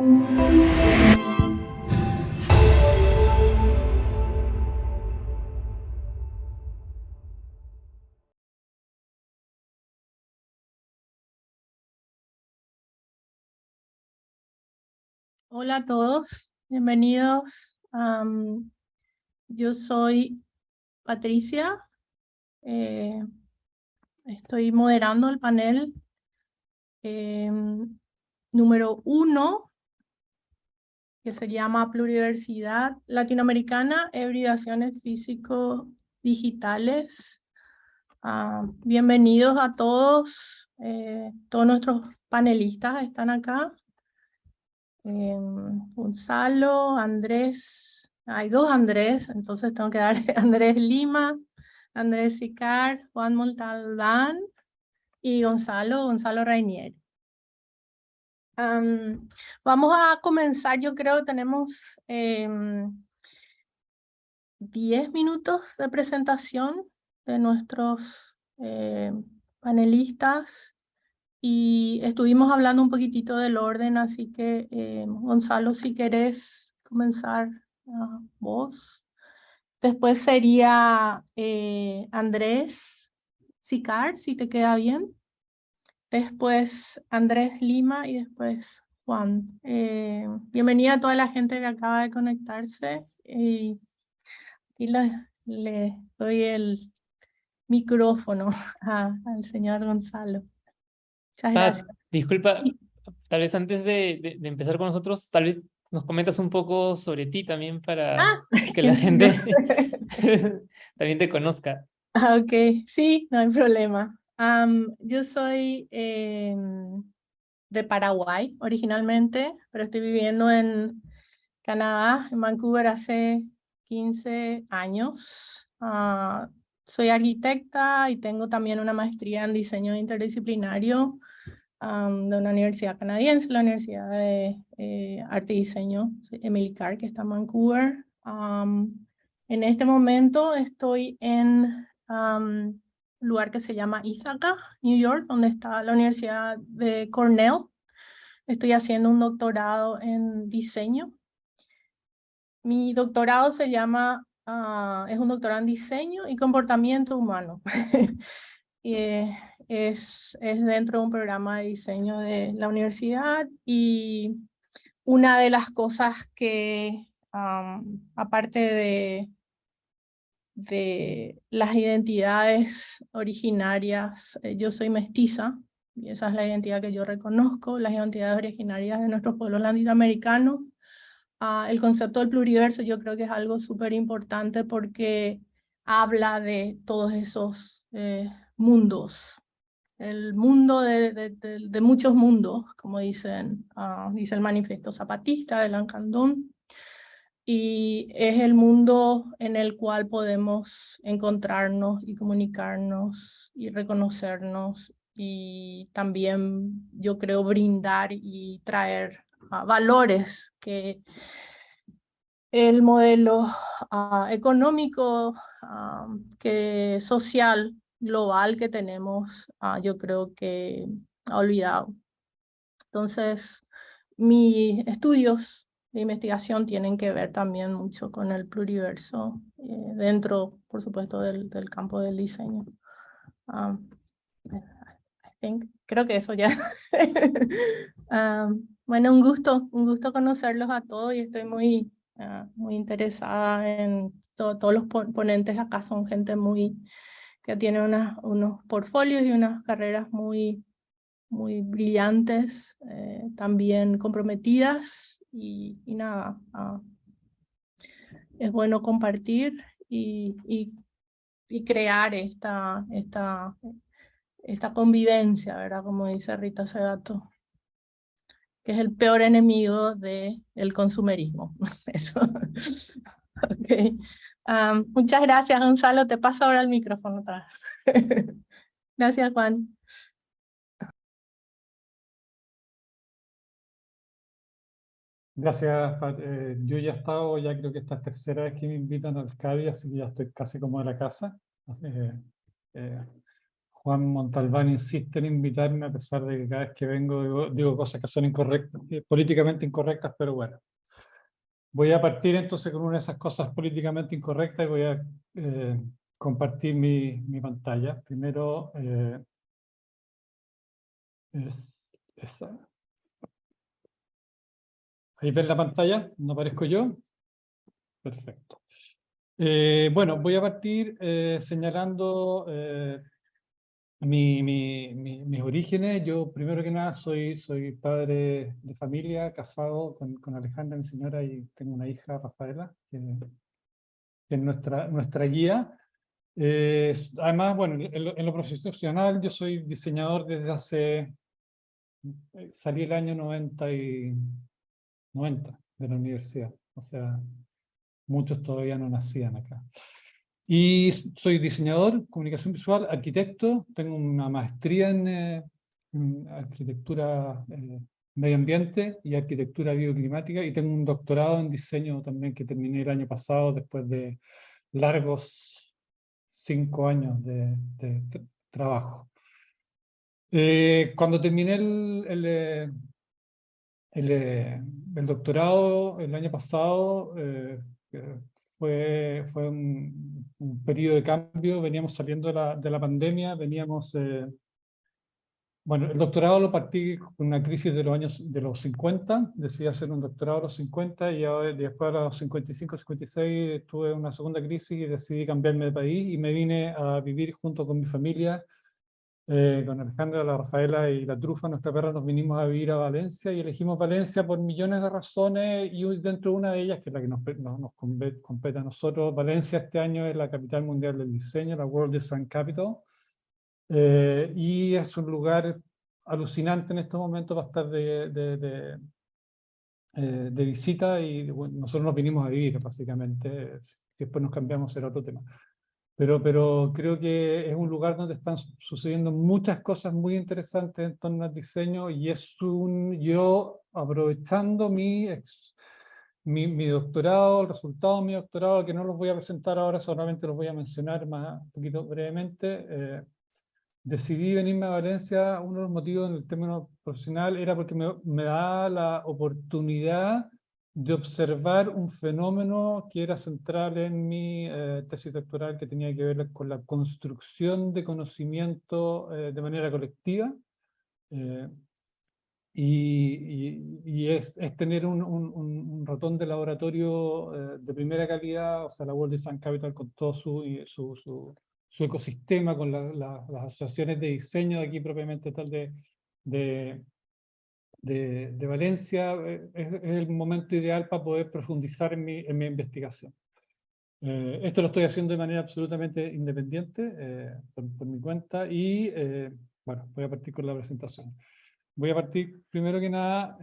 Hola a todos, bienvenidos. Yo soy Patricia, estoy moderando el panel número 1, que se llama Pluriversidad Latinoamericana, Hibridaciones Físico-Digitales. Bienvenidos a todos, todos nuestros panelistas están acá. Gonzalo, Andrés, hay 2 Andrés, entonces tengo que dar Andrés Lima, Andrés Sicar, Juan Montalbán y Gonzalo Rainieri. Vamos a comenzar, yo creo que tenemos 10 minutos de presentación de nuestros panelistas. Y estuvimos hablando un poquitito del orden, así que Gonzalo, si querés comenzar vos. Después sería Andrés Sicar, si te queda bien. Después Andrés Lima y después Juan. Bienvenida a toda la gente que acaba de conectarse. Y le doy el micrófono al señor Gonzalo. Muchas gracias. Disculpa, tal vez antes de empezar con nosotros, tal vez nos comentas un poco sobre ti también para que la gente también te conozca. Ok, sí, no hay problema. Yo soy de Paraguay originalmente, pero estoy viviendo en Canadá, en Vancouver, hace 15 años. Soy arquitecta y tengo también una maestría en diseño interdisciplinario de una universidad canadiense, la Universidad de Arte y Diseño, Emily Carr, que está en Vancouver. En este momento estoy en un lugar que se llama Ithaca, New York, donde está la Universidad de Cornell. Estoy haciendo un doctorado en diseño. Mi doctorado se llama, es un doctorado en diseño y comportamiento humano. Y, es dentro de un programa de diseño de la universidad, y una de las cosas que, aparte de las identidades originarias, yo soy mestiza, y esa es la identidad que yo reconozco, las identidades originarias de nuestros pueblos latinoamericanos. El concepto del pluriverso yo creo que es algo súper importante porque habla de todos esos mundos, el mundo de muchos mundos, como dice el manifiesto zapatista de Lancandón, y es el mundo en el cual podemos encontrarnos y comunicarnos y reconocernos, y también yo creo brindar y traer valores que el modelo económico, social, global que tenemos, yo creo que ha olvidado. Entonces, mis estudios de investigación tienen que ver también mucho con el pluriverso, dentro, por supuesto, del campo del diseño. Creo que eso ya. Bueno, un gusto conocerlos a todos, y estoy muy interesada en todos los ponentes acá. Son gente que tiene unos portfolios y unas carreras muy brillantes, también comprometidas, y nada, es bueno compartir y crear esta convivencia, ¿verdad? Como dice Rita Segato, que es el peor enemigo del consumerismo. Eso. Okay. Muchas gracias, Gonzalo. Te paso ahora el micrófono otra vez. Gracias, Juan. Gracias, Pat. Yo ya he estado, ya creo que esta es tercera vez que me invitan al CADI, así que ya estoy casi como de la casa. Juan Montalbán insiste en invitarme, a pesar de que cada vez que vengo digo cosas que son incorrectas, políticamente incorrectas, pero bueno. Voy a partir entonces con una de esas cosas políticamente incorrectas y voy a compartir mi pantalla. Primero es esa. ¿Ahí ven la pantalla? ¿No aparezco yo? Perfecto. Bueno, voy a partir señalando mis orígenes. Yo, primero que nada, soy padre de familia, casado con Alejandra, mi señora, y tengo una hija, Rafaela, que es nuestra guía. Además, bueno, en lo profesional yo soy diseñador desde hace... salí el año 90 de la universidad. O sea, muchos todavía no nacían acá. Y soy diseñador, comunicación visual, arquitecto, tengo una maestría en arquitectura medio ambiente y arquitectura bioclimática, y tengo un doctorado en diseño también que terminé el año pasado después de largos 5 años de trabajo. Cuando terminé el doctorado el año pasado, fue un periodo de cambio. Veníamos saliendo de la pandemia, bueno, el doctorado lo partí con una crisis de los años de los 50, decidí hacer un doctorado a los 50 y después a los 55, 56 tuve una segunda crisis y decidí cambiarme de país y me vine a vivir junto con mi familia. Con Alejandra, la Rafaela y la Trufa, nuestra perra, nos vinimos a vivir a Valencia y elegimos Valencia por millones de razones, y dentro de una de ellas, que es la que nos compete a nosotros, Valencia este año es la capital mundial del diseño, la World Design Capital, y es un lugar alucinante en estos momentos para estar de visita, y bueno, nosotros nos vinimos a vivir básicamente. Si después nos cambiamos será otro tema. Pero creo que es un lugar donde están sucediendo muchas cosas muy interesantes en torno al diseño, y yo aprovechando mi doctorado, el resultado de mi doctorado, que no los voy a presentar ahora, solamente los voy a mencionar un poquito brevemente. Decidí venirme a Valencia. Uno de los motivos en el término profesional era porque me da la oportunidad de observar un fenómeno que era central en mi tesis doctoral, que tenía que ver con la construcción de conocimiento de manera colectiva, y es tener un ratón de laboratorio de primera calidad, o sea, la World Design Capital con todo su ecosistema, con las asociaciones de diseño de aquí propiamente tal de Valencia. Es el momento ideal para poder profundizar en mi investigación. Esto lo estoy haciendo de manera absolutamente independiente, por mi cuenta, y bueno, voy a partir con la presentación. Voy a partir, primero que nada,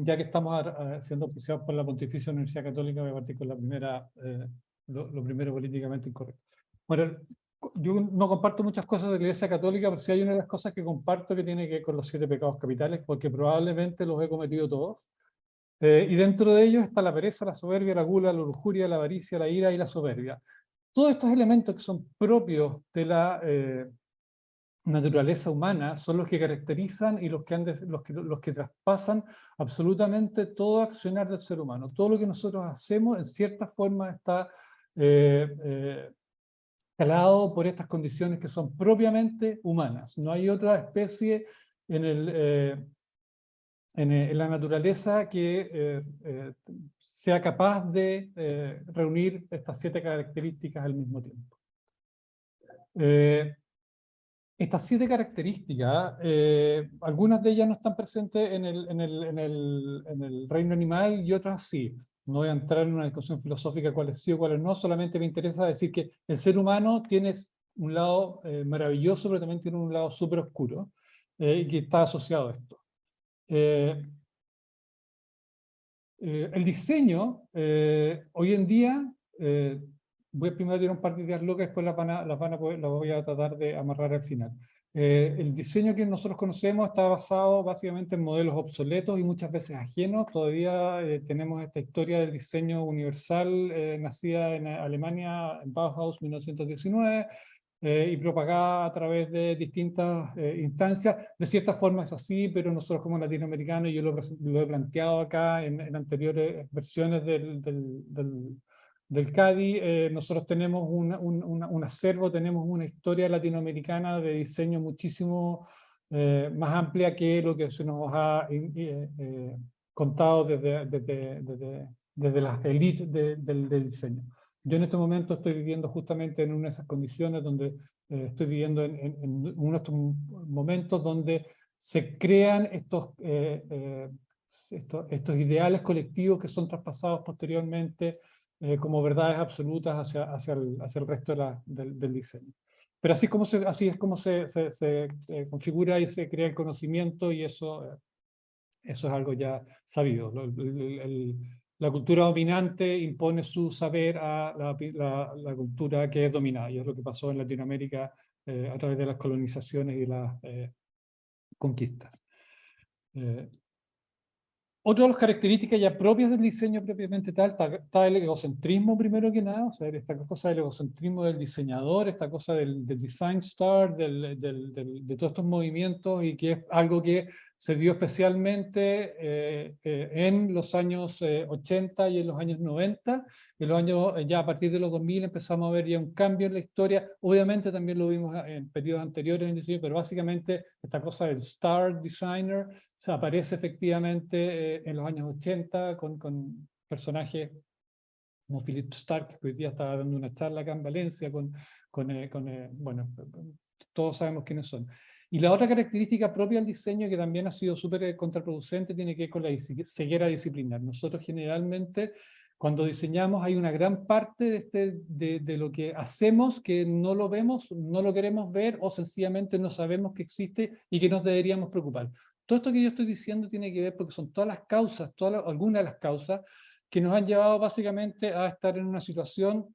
ya que estamos siendo auspiciados por la Pontificia Universidad Católica, voy a partir con la primera, lo primero políticamente incorrecto. Bueno, yo no comparto muchas cosas de la Iglesia Católica, pero sí hay una de las cosas que comparto que tiene que ver con los 7 pecados capitales, porque probablemente los he cometido todos. Y dentro de ellos está la pereza, la soberbia, la gula, la lujuria, la avaricia, la ira y la soberbia. Todos estos elementos que son propios de la naturaleza humana son los que caracterizan y los que traspasan absolutamente todo accionar del ser humano. Todo lo que nosotros hacemos en cierta forma está calado por estas condiciones que son propiamente humanas. No hay otra especie en la naturaleza que sea capaz de reunir estas 7 características al mismo tiempo. Estas 7 características, algunas de ellas no están presentes en el reino animal y otras sí. No voy a entrar en una discusión filosófica cuáles sí o cuáles no, solamente me interesa decir que el ser humano tiene un lado maravilloso, pero también tiene un lado súper oscuro, y que está asociado a esto. El diseño, hoy en día, voy a primero tirar un par de ideas locas, después las voy a tratar de amarrar al final. El diseño que nosotros conocemos está basado básicamente en modelos obsoletos y muchas veces ajenos. Todavía tenemos esta historia del diseño universal, nacida en Alemania, en Bauhaus 1919, y propagada a través de distintas instancias. De cierta forma es así, pero nosotros como latinoamericanos, yo lo he planteado acá en anteriores versiones del CADI, nosotros tenemos un acervo, tenemos una historia latinoamericana de diseño muchísimo más amplia que lo que se nos ha contado desde las élites del diseño. Yo en este momento estoy viviendo justamente en una de esas condiciones donde estoy viviendo en uno de estos momentos donde se crean estos ideales colectivos que son traspasados posteriormente como verdades absolutas hacia el resto del diseño. Pero así es como se configura y se crea el conocimiento, y eso es algo ya sabido. La cultura dominante impone su saber a la cultura que es dominada, y es lo que pasó en Latinoamérica a través de las colonizaciones y las conquistas. Otra de las características ya propias del diseño propiamente tal, está el egocentrismo primero que nada, o sea, esta cosa del egocentrismo del diseñador, esta cosa del design star, de todos estos movimientos, y que es algo que se dio especialmente en los años 80 y en los años 90. En los años, ya a partir de los 2000 empezamos a ver ya un cambio en la historia. Obviamente también lo vimos en periodos anteriores en el diseño, pero básicamente esta cosa del star designer se aparece efectivamente en los años 80 con personajes como Philip Stark, que hoy día estaba dando una charla acá en Valencia, bueno, todos sabemos quiénes son. Y la otra característica propia del diseño, que también ha sido súper contraproducente, tiene que ver con la ceguera disciplinar. Nosotros generalmente, cuando diseñamos, hay una gran parte de lo que hacemos que no lo vemos, no lo queremos ver, o sencillamente no sabemos que existe y que nos deberíamos preocupar. Todo esto que yo estoy diciendo tiene que ver porque son todas las causas, algunas de las causas que nos han llevado básicamente a estar en una situación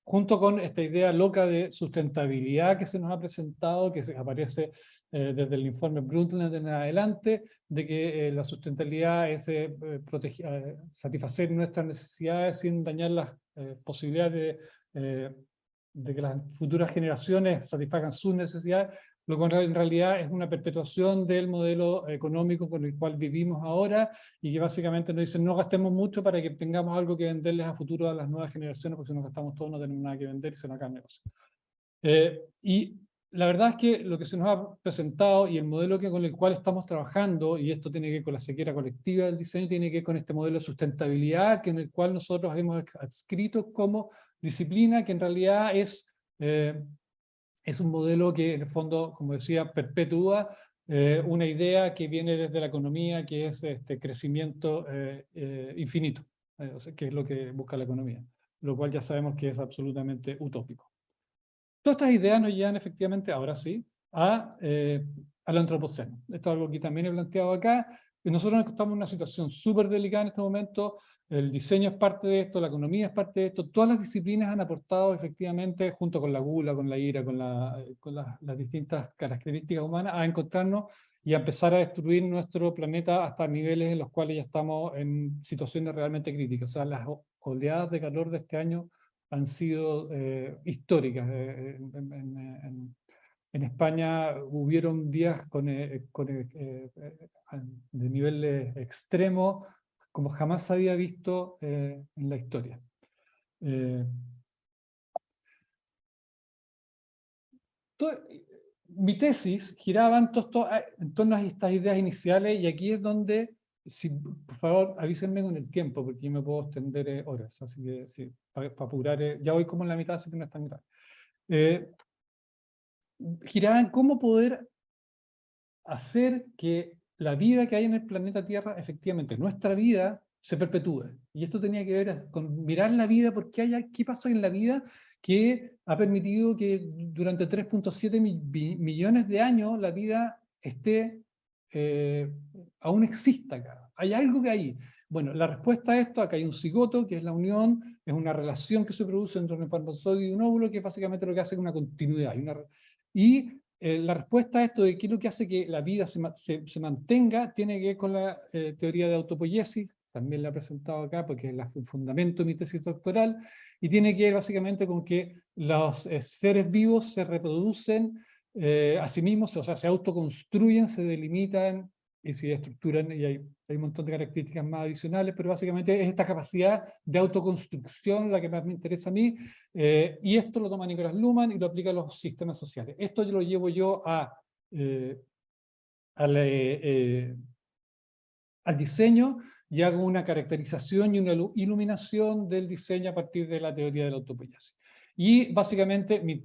junto con esta idea loca de sustentabilidad que se nos ha presentado, que aparece desde el informe Brundtland en adelante, de que la sustentabilidad es satisfacer nuestras necesidades sin dañar las posibilidades de que las futuras generaciones satisfagan sus necesidades, lo cual en realidad es una perpetuación del modelo económico con el cual vivimos ahora, y que básicamente nos dicen no gastemos mucho para que tengamos algo que venderles a futuro a las nuevas generaciones, porque si nos gastamos todo no tenemos nada que vender y se nos acaba el negocio. Y la verdad es que lo que se nos ha presentado y el modelo con el cual estamos trabajando, y esto tiene que ver con la ceguera colectiva del diseño, tiene que ver con este modelo de sustentabilidad en el cual nosotros hemos adscrito como disciplina, que en realidad es un modelo que en el fondo, como decía, perpetúa una idea que viene desde la economía, que es este crecimiento infinito, o sea, que es lo que busca la economía, lo cual ya sabemos que es absolutamente utópico. Todas estas ideas nos llevan efectivamente, ahora sí, al antropoceno. Esto es algo que también he planteado acá. Nosotros estamos en una situación súper delicada en este momento. El diseño es parte de esto, la economía es parte de esto. Todas las disciplinas han aportado efectivamente, junto con la gula, con la ira, con las distintas características humanas, a encontrarnos y a empezar a destruir nuestro planeta hasta niveles en los cuales ya estamos en situaciones realmente críticas. O sea, las oleadas de calor de este año han sido históricas. En España hubieron días de niveles extremos como jamás se había visto en la historia. Mi tesis giraba en torno a estas ideas iniciales, y aquí es donde, por favor, avísenme con el tiempo, porque yo me puedo extender horas, así que sí, para apurar, ya voy como en la mitad, así que no es tan grave. Giraba en cómo poder hacer que la vida que hay en el planeta Tierra, efectivamente, nuestra vida, se perpetúe. Y esto tenía que ver con mirar la vida, porque qué pasa en la vida que ha permitido que durante 3.7 millones de años la vida aún exista acá. Hay algo que hay. Bueno, la respuesta a esto, acá hay un cigoto, que es la unión, es una relación que se produce entre un espermatozoide y un óvulo, que es básicamente lo que hace una continuidad. La respuesta a esto de qué es lo que hace que la vida se mantenga tiene que ver con la teoría de autopoiesis, también la he presentado acá porque es el fundamento de mi tesis doctoral, y tiene que ver básicamente con que los seres vivos se reproducen a sí mismos, o sea, se autoconstruyen, se delimitan y se estructuran, y hay un montón de características más adicionales, pero básicamente es esta capacidad de autoconstrucción la que más me interesa a mí, y esto lo toma Nicolás Luhmann y lo aplica a los sistemas sociales. Esto yo lo llevo yo al diseño, y hago una caracterización y una iluminación del diseño a partir de la teoría de la autopoiesis. Y básicamente mi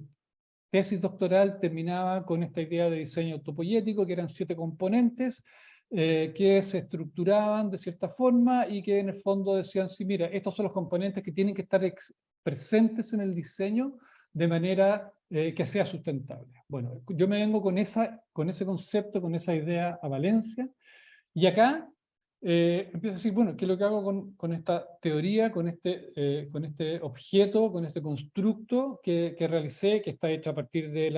tesis doctoral terminaba con esta idea de diseño autopoiético, que eran 7 componentes que se estructuraban de cierta forma y que en el fondo decían, sí, mira, estos son los componentes que tienen que estar presentes en el diseño de manera que sea sustentable. Bueno, yo me vengo con ese concepto, con esa idea a Valencia, y acá empiezo a decir, bueno, ¿qué es lo que hago con esta teoría, con este objeto, con este constructo que realicé, que está hecho a partir de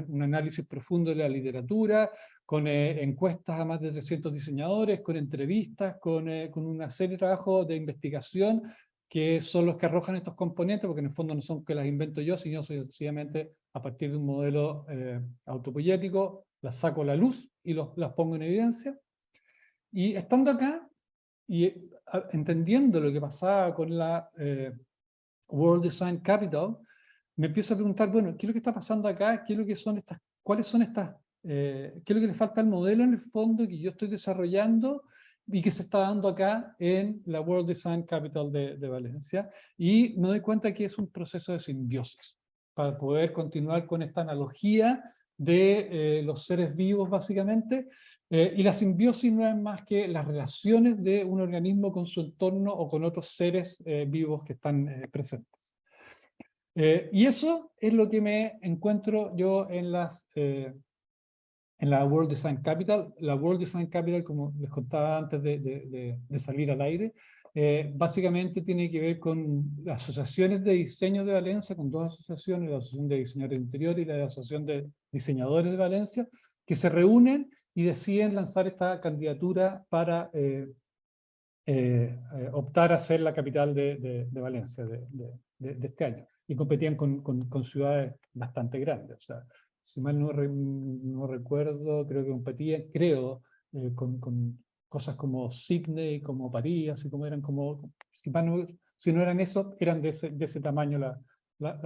un análisis profundo de la literatura, con encuestas a más de 300 diseñadores, con entrevistas, con una serie de trabajos de investigación que son los que arrojan estos componentes, porque en el fondo no son que las invento yo, sino sencillamente a partir de un modelo autopoiético, las saco a la luz y las pongo en evidencia. Y estando acá, y entendiendo lo que pasaba con la World Design Capital, me empiezo a preguntar, bueno, ¿qué es lo que está pasando acá? ¿Qué es lo que son estas, cuáles son estas, qué es lo que le falta al modelo en el fondo que yo estoy desarrollando y que se está dando acá en la World Design Capital de Valencia? Y me doy cuenta que es un proceso de simbiosis, para poder continuar con esta analogía de los seres vivos, básicamente. Y la simbiosis no es más que las relaciones de un organismo con su entorno o con otros seres vivos que están presentes. Y eso es lo que me encuentro yo en la World Design Capital. La World Design Capital, como les contaba antes de salir al aire, básicamente tiene que ver con las asociaciones de diseño de Valencia, con 2 asociaciones, la Asociación de Diseñadores de Interior y la Asociación de Diseñadores de Valencia, que se reúnen y deciden lanzar esta candidatura para optar a ser la capital de Valencia de este año. Y competían con ciudades bastante grandes. O sea, si mal no recuerdo, creo que competían, con cosas como Sydney, como París, así como eran como, si no eran eso, eran de ese tamaño.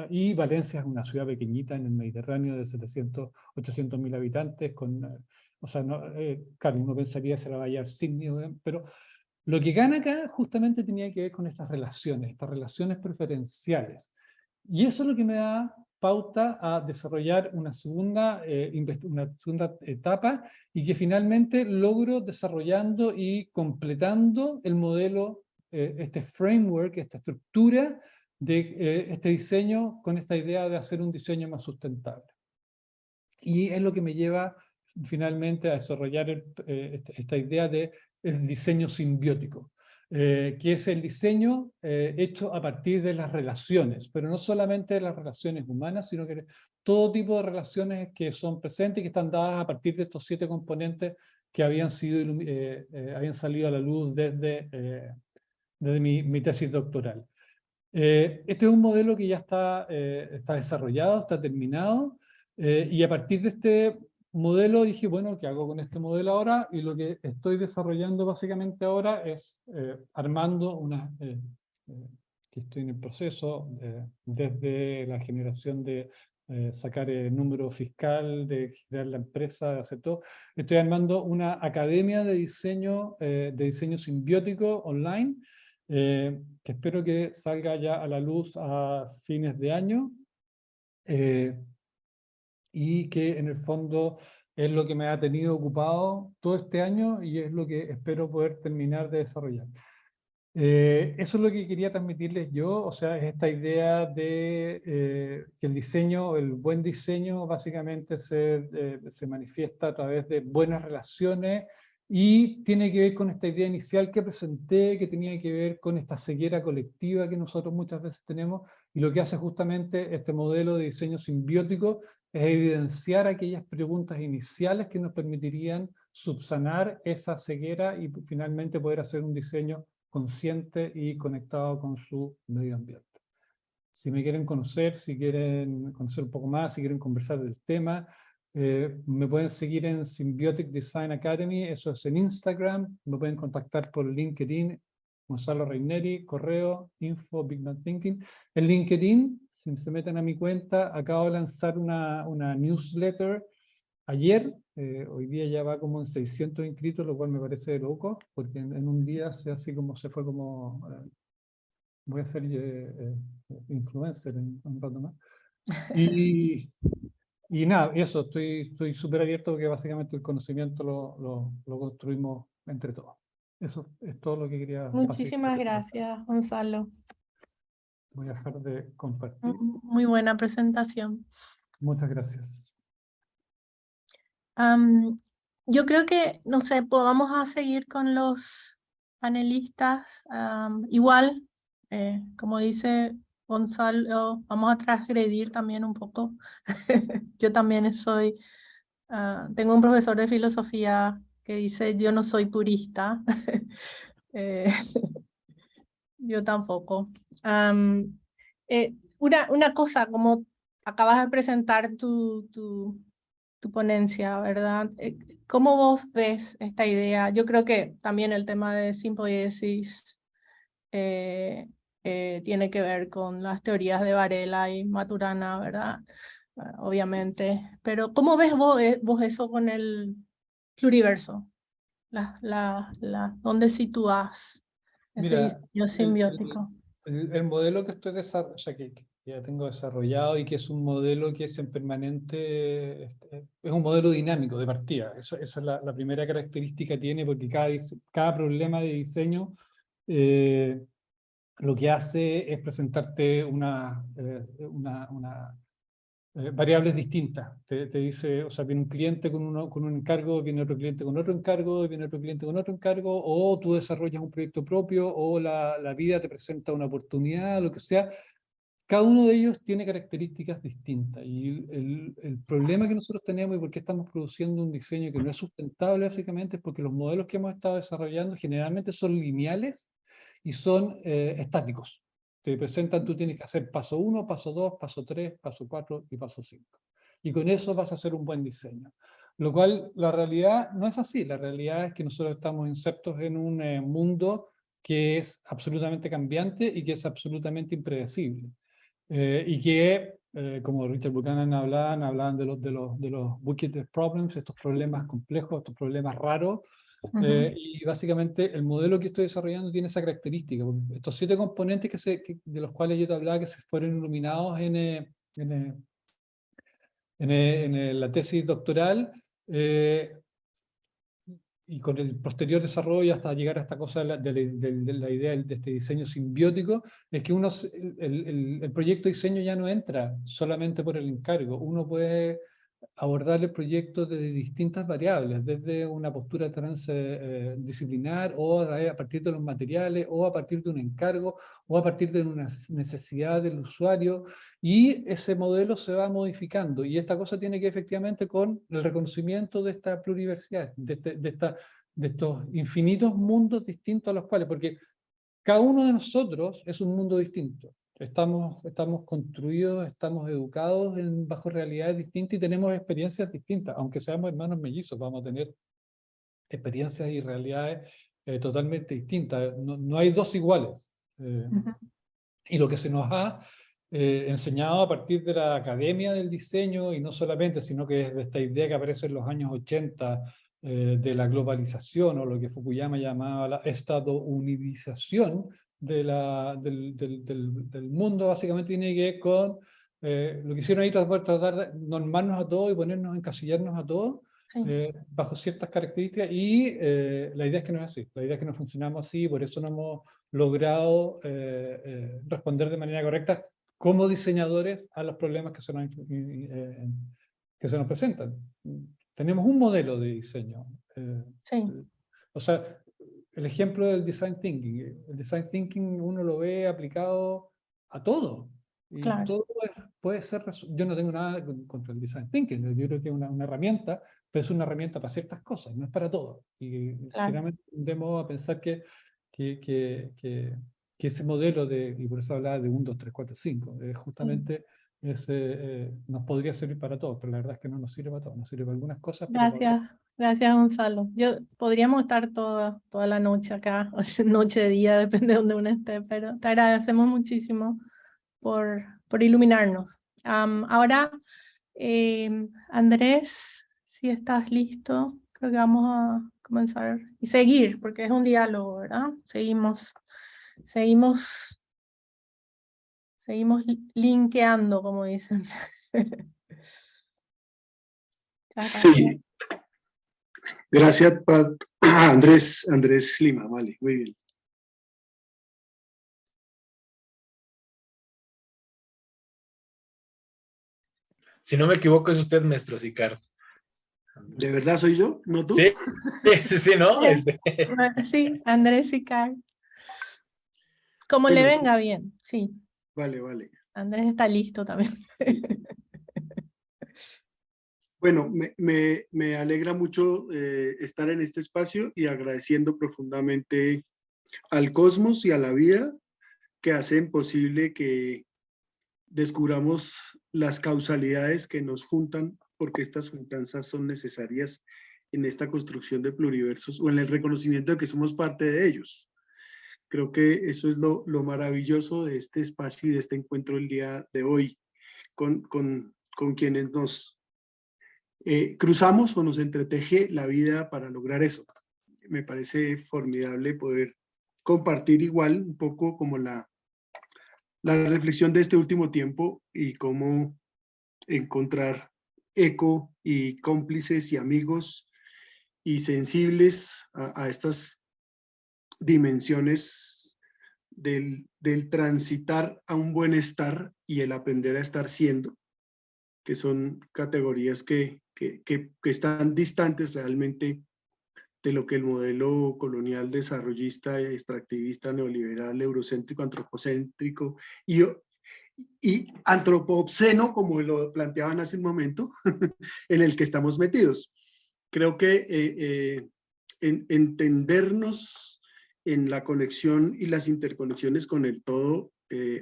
Y Valencia es una ciudad pequeñita en el Mediterráneo de 700, 800.000 habitantes, o sea, claro, uno pensaría que se la va a hallar Sydney, pero lo que gana acá justamente tenía que ver con estas relaciones preferenciales. Y eso es lo que me da pauta a desarrollar una segunda etapa, y que finalmente logro desarrollando y completando el modelo, este framework, esta estructura de este diseño, con esta idea de hacer un diseño más sustentable. Y es lo que me lleva finalmente a desarrollar esta idea de el diseño simbiótico, que es el diseño hecho a partir de las relaciones, pero no solamente de las relaciones humanas, sino que todo tipo de relaciones que son presentes y que están dadas a partir de estos 7 componentes que habían salido a la luz desde mi tesis doctoral. Este es un modelo que ya está desarrollado, está terminado, y a partir de este modelo dije, bueno, ¿qué hago con este modelo ahora? Y lo que estoy desarrollando básicamente ahora es armando que estoy en el proceso, desde la generación de sacar el número fiscal, de crear la empresa, de hacer todo. Estoy armando una academia de diseño simbiótico online, que espero que salga ya a la luz a fines de año, y que en el fondo es lo que me ha tenido ocupado todo este año y es lo que espero poder terminar de desarrollar. Eso es lo que quería transmitirles yo, o sea, es esta idea de que el diseño, el buen diseño básicamente se manifiesta a través de buenas relaciones, y tiene que ver con esta idea inicial que presenté, que tenía que ver con esta ceguera colectiva que nosotros muchas veces tenemos, y lo que hace justamente este modelo de diseño simbiótico es evidenciar aquellas preguntas iniciales que nos permitirían subsanar esa ceguera y finalmente poder hacer un diseño consciente y conectado con su medio ambiente. Si me quieren conocer, si quieren conocer un poco más, si quieren conversar del tema, me pueden seguir en Symbiotic Design Academy, eso es en Instagram, me pueden contactar por LinkedIn, Gonzalo Reineri, correo, info, Big Bang Thinking. En LinkedIn, si se meten a mi cuenta, acabo de lanzar una newsletter ayer, hoy día ya va como en 600 inscritos, lo cual me parece de loco, porque en un día se fue como... voy a ser influencer en un rato más. Y nada, eso, estoy súper abierto porque básicamente el conocimiento lo construimos entre todos. Eso es todo lo que quería. Muchísimas gracias, Gonzalo. Voy a dejar de compartir. Muy buena presentación. Muchas gracias. Yo creo que, no sé, vamos a seguir con los panelistas. Igual, como dice Gonzalo, vamos a transgredir también un poco. Yo también tengo un profesor de filosofía que dice, yo no soy purista. Yo tampoco. Una cosa, como acabas de presentar tu ponencia, ¿verdad? ¿Cómo vos ves esta idea? Yo creo que también el tema de simpoiesis tiene que ver con las teorías de Varela y Maturana, ¿verdad? Obviamente. Pero ¿cómo ves vos eso con el pluriverso? ¿Dónde sitúas ese Mira, diseño simbiótico? el modelo que estoy desarrollando, o sea, que ya tengo desarrollado y que es un modelo que es en permanente, es un modelo dinámico de partida. Esa es la primera característica que tiene, porque cada problema de diseño lo que hace es presentarte variables distintas. Te dice, o sea, viene un cliente con un encargo, viene otro cliente con otro encargo, viene otro cliente con otro encargo, o tú desarrollas un proyecto propio, o la vida te presenta una oportunidad, lo que sea. Cada uno de ellos tiene características distintas. Y el problema que nosotros tenemos y por qué estamos produciendo un diseño que no es sustentable, básicamente, es porque los modelos que hemos estado desarrollando generalmente son lineales y son estáticos. Te presentan, tú tienes que hacer paso 1, paso 2, paso 3, paso 4 y paso 5. Y con eso vas a hacer un buen diseño. Lo cual, la realidad no es así. La realidad es que nosotros estamos insertos en un mundo que es absolutamente cambiante y que es absolutamente impredecible. Y que, como Richard Buchanan hablaban de los bucket problems, estos problemas complejos, estos problemas raros, y básicamente el modelo que estoy desarrollando tiene esa característica. Estos 7 componentes de los cuales yo te hablaba que se fueron iluminados en la tesis doctoral, y con el posterior desarrollo hasta llegar a esta cosa de la idea de este diseño simbiótico, es que el proyecto de diseño ya no entra solamente por el encargo. Uno puede abordar el proyecto desde distintas variables, desde una postura transdisciplinar, o a partir de los materiales, o a partir de un encargo, o a partir de una necesidad del usuario, y ese modelo se va modificando, y esta cosa tiene que efectivamente con el reconocimiento de esta pluriversidad, de estos infinitos mundos distintos a los cuales, porque cada uno de nosotros es un mundo distinto. Estamos construidos, estamos educados bajo realidades distintas y tenemos experiencias distintas. Aunque seamos hermanos mellizos, vamos a tener experiencias y realidades totalmente distintas. No hay dos iguales. Y lo que se nos ha enseñado a partir de la academia del diseño, y no solamente, sino que es de esta idea que aparece en los años 80, de la globalización, o lo que Fukuyama llamaba la estadounidización del mundo, básicamente tiene que ver con lo que hicieron ahí, tratar de normarnos a todos y ponernos, encasillarnos a todos, Sí. bajo ciertas características, y la idea es que no es así, la idea es que no funcionamos así, por eso no hemos logrado responder de manera correcta como diseñadores a los problemas que se nos presentan. Tenemos un modelo de diseño. Sí. O sea, el ejemplo del design thinking. El design thinking uno lo ve aplicado a todo. Y Claro. todo puede ser, yo no tengo nada contra el design thinking, yo creo que es una herramienta, pero es una herramienta para ciertas cosas, no es para todo. Y generalmente tendemos a pensar que ese modelo y por eso hablaba de 1, 2, 3, 4, 5, justamente nos podría servir para todo, pero la verdad es que no nos sirve para todo, nos sirve para algunas cosas. Gracias Gonzalo. Podríamos estar toda la noche acá, o sea, noche, día, depende de donde uno esté, pero te agradecemos muchísimo por iluminarnos. Ahora, Andrés, si estás listo, creo que vamos a comenzar y seguir, porque es un diálogo, ¿verdad? Seguimos linkeando, como dicen. Sí, gracias, Andrés Lima, vale, muy bien. Si no me equivoco, es usted Maestro Sicard. ¿De verdad soy yo? ¿No tú? Sí, ¿no? Sí, Andrés Sicard. Como Bueno, le venga bien, sí. Vale. Andrés está listo también. Bueno, me alegra mucho estar en este espacio y agradeciendo profundamente al cosmos y a la vida que hacen posible que descubramos las causalidades que nos juntan, porque estas juntanzas son necesarias en esta construcción de pluriversos o en el reconocimiento de que somos parte de ellos. Creo que eso es lo maravilloso de este espacio y de este encuentro el día de hoy, con quienes nos cruzamos o nos entreteje la vida para lograr eso. Me parece formidable poder compartir igual un poco como la reflexión de este último tiempo y cómo encontrar eco y cómplices y amigos y sensibles a estas dimensiones del transitar a un buen estar y el aprender a estar siendo, que son categorías que están distantes realmente de lo que el modelo colonial desarrollista, extractivista, neoliberal, eurocéntrico, antropocéntrico y antropoceno, como lo planteaban hace un momento, en el que estamos metidos. Creo que entendernos en la conexión y las interconexiones con el todo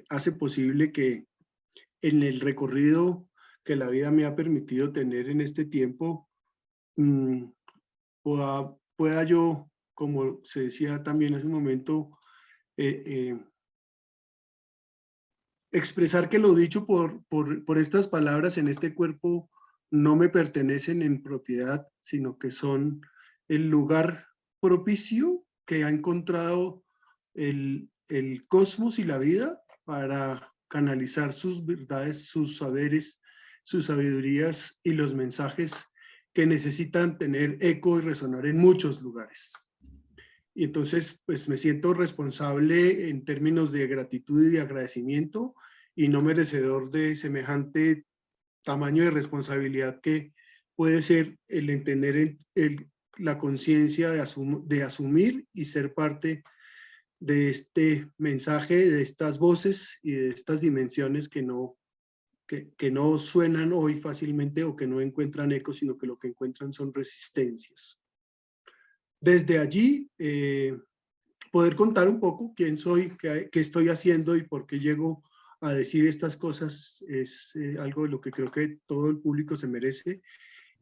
hace posible que en el recorrido que la vida me ha permitido tener en este tiempo, pueda yo, como se decía también hace un momento, expresar que lo dicho por estas palabras en este cuerpo no me pertenecen en propiedad, sino que son el lugar propicio que ha encontrado el cosmos y la vida para canalizar sus verdades, sus saberes, sus sabidurías y los mensajes que necesitan tener eco y resonar en muchos lugares. Y entonces, pues me siento responsable en términos de gratitud y de agradecimiento y no merecedor de semejante tamaño de responsabilidad que puede ser el entender la conciencia de asumir y ser parte de este mensaje, de estas voces y de estas dimensiones que no suenan hoy fácilmente o que no encuentran eco, sino que lo que encuentran son resistencias. Desde allí, poder contar un poco quién soy, qué estoy haciendo y por qué llego a decir estas cosas es algo de lo que creo que todo el público se merece,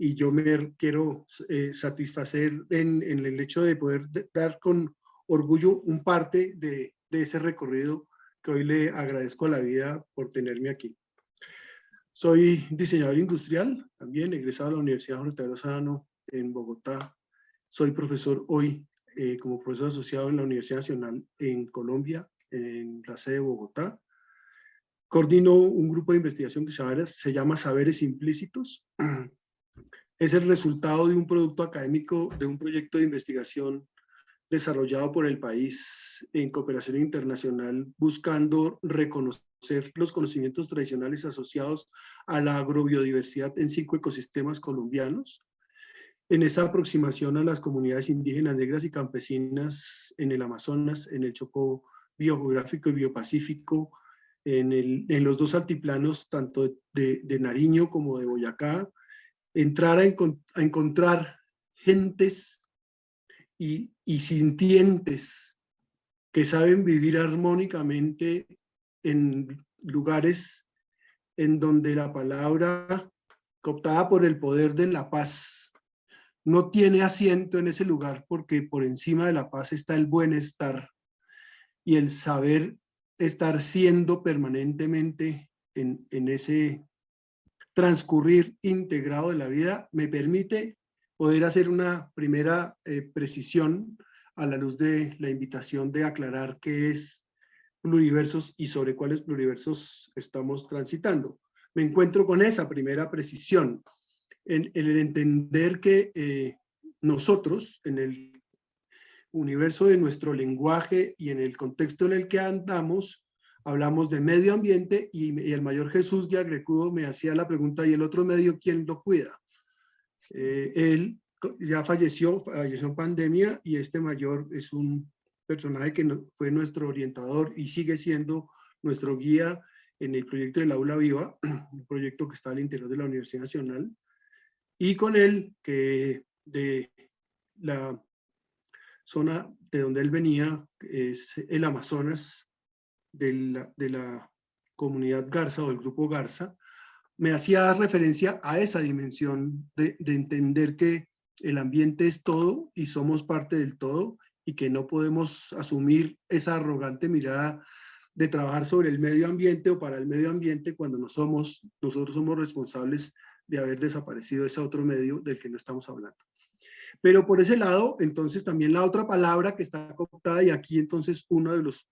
y yo me quiero satisfacer en el hecho de poder dar con orgullo un parte de ese recorrido que hoy le agradezco a la vida por tenerme aquí. Soy diseñador industrial, también egresado de la Universidad Jorge Tadeo Lozano en Bogotá. Soy profesor hoy como profesor asociado en la Universidad Nacional en Colombia, en la sede de Bogotá. Coordino un grupo de investigación que se llama Saberes Implícitos. Es el resultado de un producto académico, de un proyecto de investigación desarrollado por el país en cooperación internacional, buscando reconocer los conocimientos tradicionales asociados a la agrobiodiversidad en 5 ecosistemas colombianos. En esa aproximación a las comunidades indígenas, negras y campesinas en el Amazonas, en el Chocó biogeográfico y biopacífico, en los dos altiplanos, tanto de Nariño como de Boyacá, entrar a encontrar gentes y sintientes que saben vivir armónicamente en lugares en donde la palabra, cooptada por el poder de la paz, no tiene asiento en ese lugar, porque por encima de la paz está el bienestar y el saber estar siendo permanentemente en ese transcurrir integrado de la vida, me permite poder hacer una primera precisión a la luz de la invitación de aclarar qué es pluriversos y sobre cuáles pluriversos estamos transitando. Me encuentro con esa primera precisión, en el entender que nosotros, en el universo de nuestro lenguaje y en el contexto en el que andamos, hablamos de medio ambiente y el mayor Jesús Yagrecudo me hacía la pregunta, ¿y el otro medio quién lo cuida? Él ya falleció en pandemia, y este mayor es un personaje que fue nuestro orientador y sigue siendo nuestro guía en el proyecto del Aula Viva, un proyecto que está al interior de la Universidad Nacional, y con él, que de la zona de donde él venía, es el Amazonas, de la comunidad Garza o el grupo Garza, me hacía referencia a esa dimensión de entender que el ambiente es todo y somos parte del todo, y que no podemos asumir esa arrogante mirada de trabajar sobre el medio ambiente o para el medio ambiente cuando nosotros somos responsables de haber desaparecido ese otro medio del que no estamos hablando. Pero por ese lado, entonces también la otra palabra que está cooptada, y aquí entonces uno de los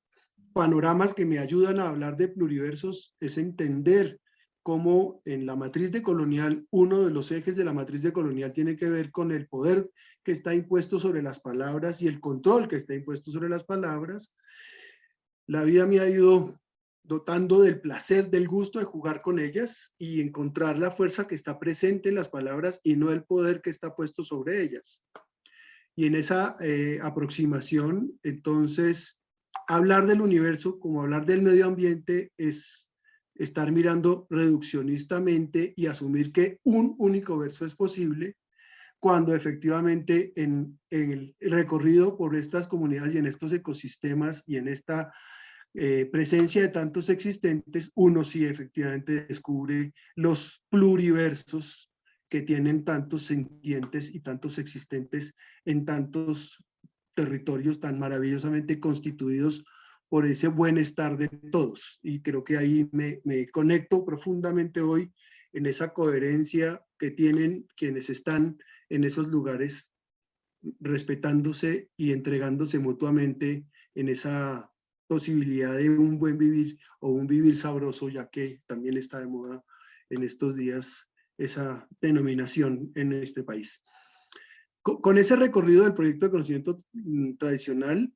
panoramas que me ayudan a hablar de pluriversos es entender cómo en la matriz decolonial, uno de los ejes de la matriz decolonial tiene que ver con el poder que está impuesto sobre las palabras y el control que está impuesto sobre las palabras. La vida me ha ido dotando del placer, del gusto de jugar con ellas y encontrar la fuerza que está presente en las palabras y no el poder que está puesto sobre ellas. Y en esa aproximación, entonces, hablar del universo como hablar del medio ambiente es estar mirando reduccionistamente y asumir que un único verso es posible, cuando efectivamente en el recorrido por estas comunidades y en estos ecosistemas y en esta presencia de tantos existentes, uno sí efectivamente descubre los pluriversos que tienen tantos sentientes y tantos existentes en tantos territorios tan maravillosamente constituidos por ese bienestar de todos. Y creo que ahí me conecto profundamente hoy en esa coherencia que tienen quienes están en esos lugares, respetándose y entregándose mutuamente en esa posibilidad de un buen vivir o un vivir sabroso, ya que también está de moda en estos días esa denominación en este país. Con ese recorrido del proyecto de conocimiento tradicional,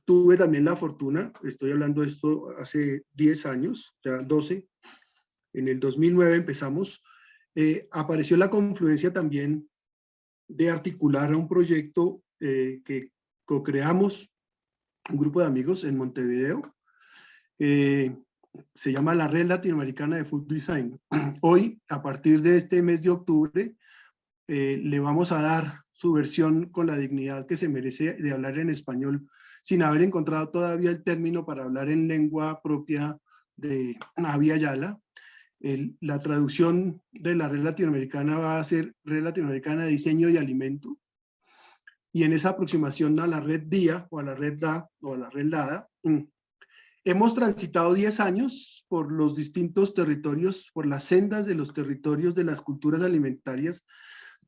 tuve también la fortuna, estoy hablando de esto hace 10 años, ya 12, en el 2009 empezamos, apareció la confluencia también de articular a un proyecto que co-creamos un grupo de amigos en Montevideo, se llama la Red Latinoamericana de Food Design. Hoy, a partir de este mes de octubre, le vamos a dar su versión con la dignidad que se merece de hablar en español, sin haber encontrado todavía el término para hablar en lengua propia de Abya Yala. La traducción de la Red Latinoamericana va a ser Red Latinoamericana de Diseño y Alimento, y en esa aproximación a la Red DIA, o a la Red DA, o a la Red LADA, hemos transitado 10 años por los distintos territorios, por las sendas de los territorios de las culturas alimentarias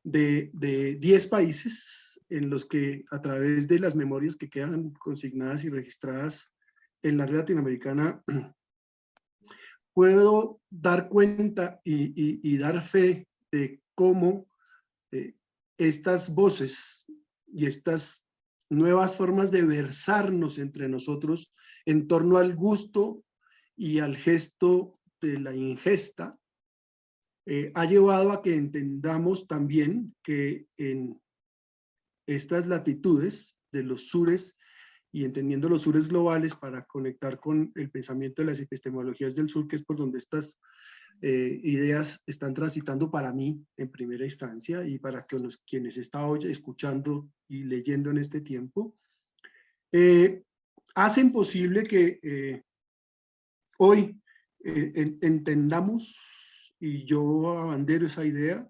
de 10 países, en los que a través de las memorias que quedan consignadas y registradas en la Red Latinoamericana, puedo dar cuenta y dar fe de cómo estas voces y estas nuevas formas de versarnos entre nosotros en torno al gusto y al gesto de la ingesta, ha llevado a que entendamos también que en estas latitudes de los sures y entendiendo los sures globales para conectar con el pensamiento de las epistemologías del sur, que es por donde estas ideas están transitando para mí en primera instancia y para que quienes están hoy escuchando y leyendo en este tiempo, hacen posible que hoy entendamos, y yo abandero esa idea,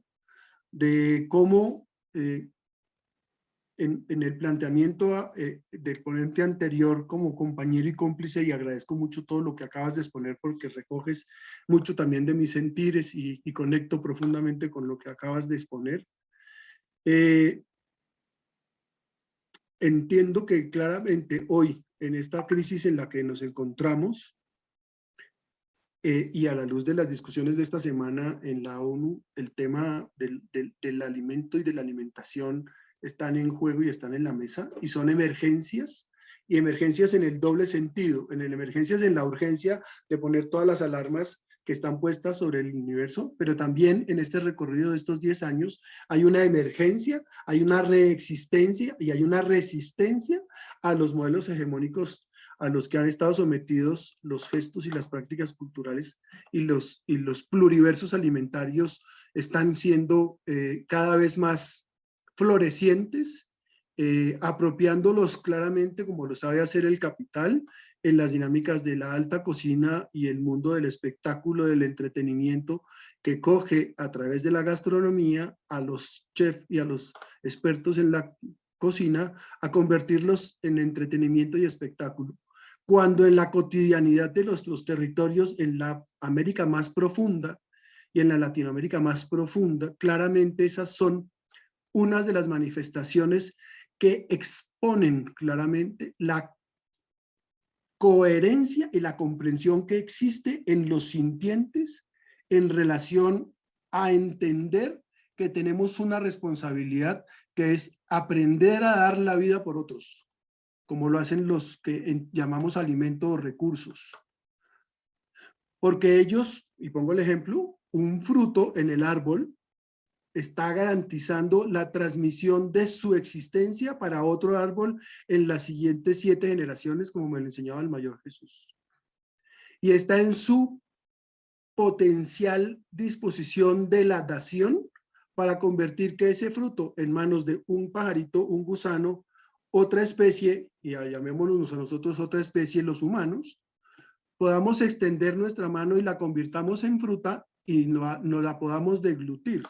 de cómo en el planteamiento del ponente anterior como compañero y cómplice, y agradezco mucho todo lo que acabas de exponer porque recoges mucho también de mis sentires y conecto profundamente con lo que acabas de exponer. Entiendo que claramente hoy, en esta crisis en la que nos encontramos, y a la luz de las discusiones de esta semana en la ONU, el tema del alimento y de la alimentación están en juego y están en la mesa, y son emergencias, y emergencias en el doble sentido, emergencias en la urgencia de poner todas las alarmas que están puestas sobre el universo, pero también en este recorrido de estos 10 años hay una emergencia, hay una reexistencia y hay una resistencia a los modelos hegemónicos a los que han estado sometidos los gestos y las prácticas culturales, y los pluriversos alimentarios están siendo cada vez más florecientes, apropiándolos claramente como lo sabe hacer el capital en las dinámicas de la alta cocina y el mundo del espectáculo, del entretenimiento, que coge a través de la gastronomía a los chefs y a los expertos en la cocina a convertirlos en entretenimiento y espectáculo. Cuando en la cotidianidad de los territorios, en la América más profunda y en la Latinoamérica más profunda, claramente esas son unas de las manifestaciones que exponen claramente la coherencia y la comprensión que existe en los sintientes en relación a entender que tenemos una responsabilidad que es aprender a dar la vida por otros, como lo hacen los que llamamos alimentos o recursos. Porque ellos, y pongo el ejemplo, un fruto en el árbol está garantizando la transmisión de su existencia para otro árbol en las siguientes 7 generaciones, como me lo enseñaba el mayor Jesús. Y está en su potencial disposición de la dación para convertir que ese fruto en manos de un pajarito, un gusano, otra especie, y llamémonos a nosotros otra especie, los humanos, podamos extender nuestra mano y la convirtamos en fruta y no la podamos deglutir,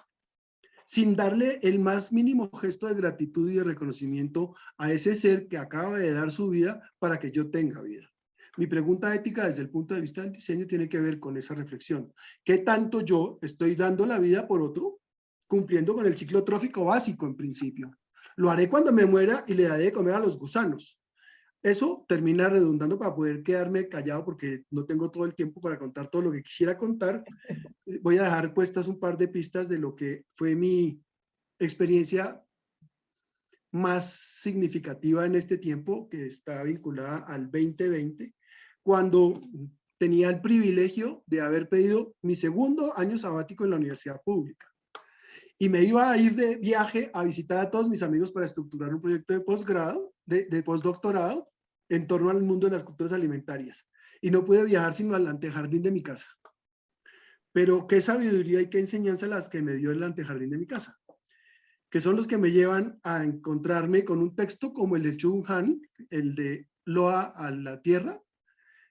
sin darle el más mínimo gesto de gratitud y de reconocimiento a ese ser que acaba de dar su vida para que yo tenga vida. Mi pregunta ética desde el punto de vista del diseño tiene que ver con esa reflexión. ¿Qué tanto yo estoy dando la vida por otro, cumpliendo con el ciclo trófico básico en principio? Lo haré cuando me muera y le daré de comer a los gusanos. Eso termina redundando para poder quedarme callado porque no tengo todo el tiempo para contar todo lo que quisiera contar. Voy a dejar puestas un par de pistas de lo que fue mi experiencia más significativa en este tiempo, que está vinculada al 2020, cuando tenía el privilegio de haber pedido mi segundo año sabático en la universidad pública. Y me iba a ir de viaje a visitar a todos mis amigos para estructurar un proyecto de posgrado, de postdoctorado, en torno al mundo de las culturas alimentarias. Y no pude viajar sino al antejardín de mi casa. Pero qué sabiduría y qué enseñanza las que me dio el antejardín de mi casa, que son los que me llevan a encontrarme con un texto como el de Chung Han, el de Loa a la Tierra,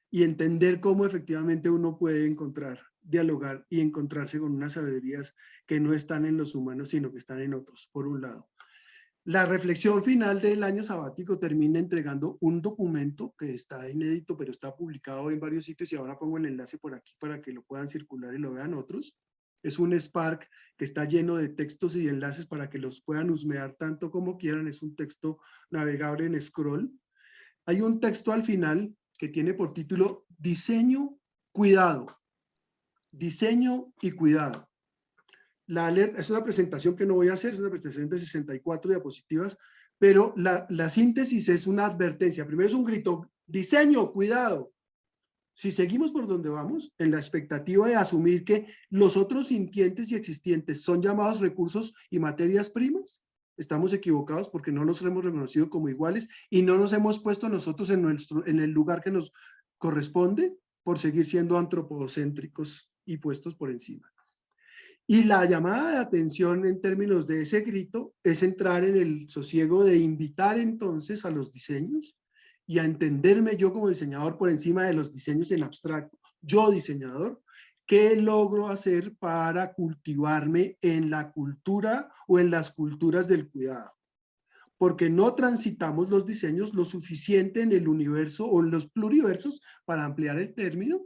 y entender cómo efectivamente uno puede encontrar, dialogar y encontrarse con unas sabidurías que no están en los humanos, sino que están en otros, por un lado. La reflexión final del año sabático termina entregando un documento que está inédito, pero está publicado en varios sitios, y ahora pongo el enlace por aquí para que lo puedan circular y lo vean otros. Es un Spark que está lleno de textos y enlaces para que los puedan husmear tanto como quieran. Es un texto navegable en scroll. Hay un texto al final que tiene por título Diseño, Cuidado. Diseño y cuidado. La alerta es una presentación que no voy a hacer, es una presentación de 64 diapositivas, pero la síntesis es una advertencia. Primero es un grito, diseño, cuidado. Si seguimos por donde vamos, en la expectativa de asumir que los otros sintientes y existentes son llamados recursos y materias primas, estamos equivocados porque no los hemos reconocido como iguales y no nos hemos puesto nosotros en el lugar que nos corresponde por seguir siendo antropocéntricos y puestos por encima. Y la llamada de atención en términos de ese grito es entrar en el sosiego de invitar entonces a los diseños y a entenderme yo como diseñador por encima de los diseños en abstracto. Yo diseñador, ¿qué logro hacer para cultivarme en la cultura o en las culturas del cuidado? Porque no transitamos los diseños lo suficiente en el universo o en los pluriversos, para ampliar el término,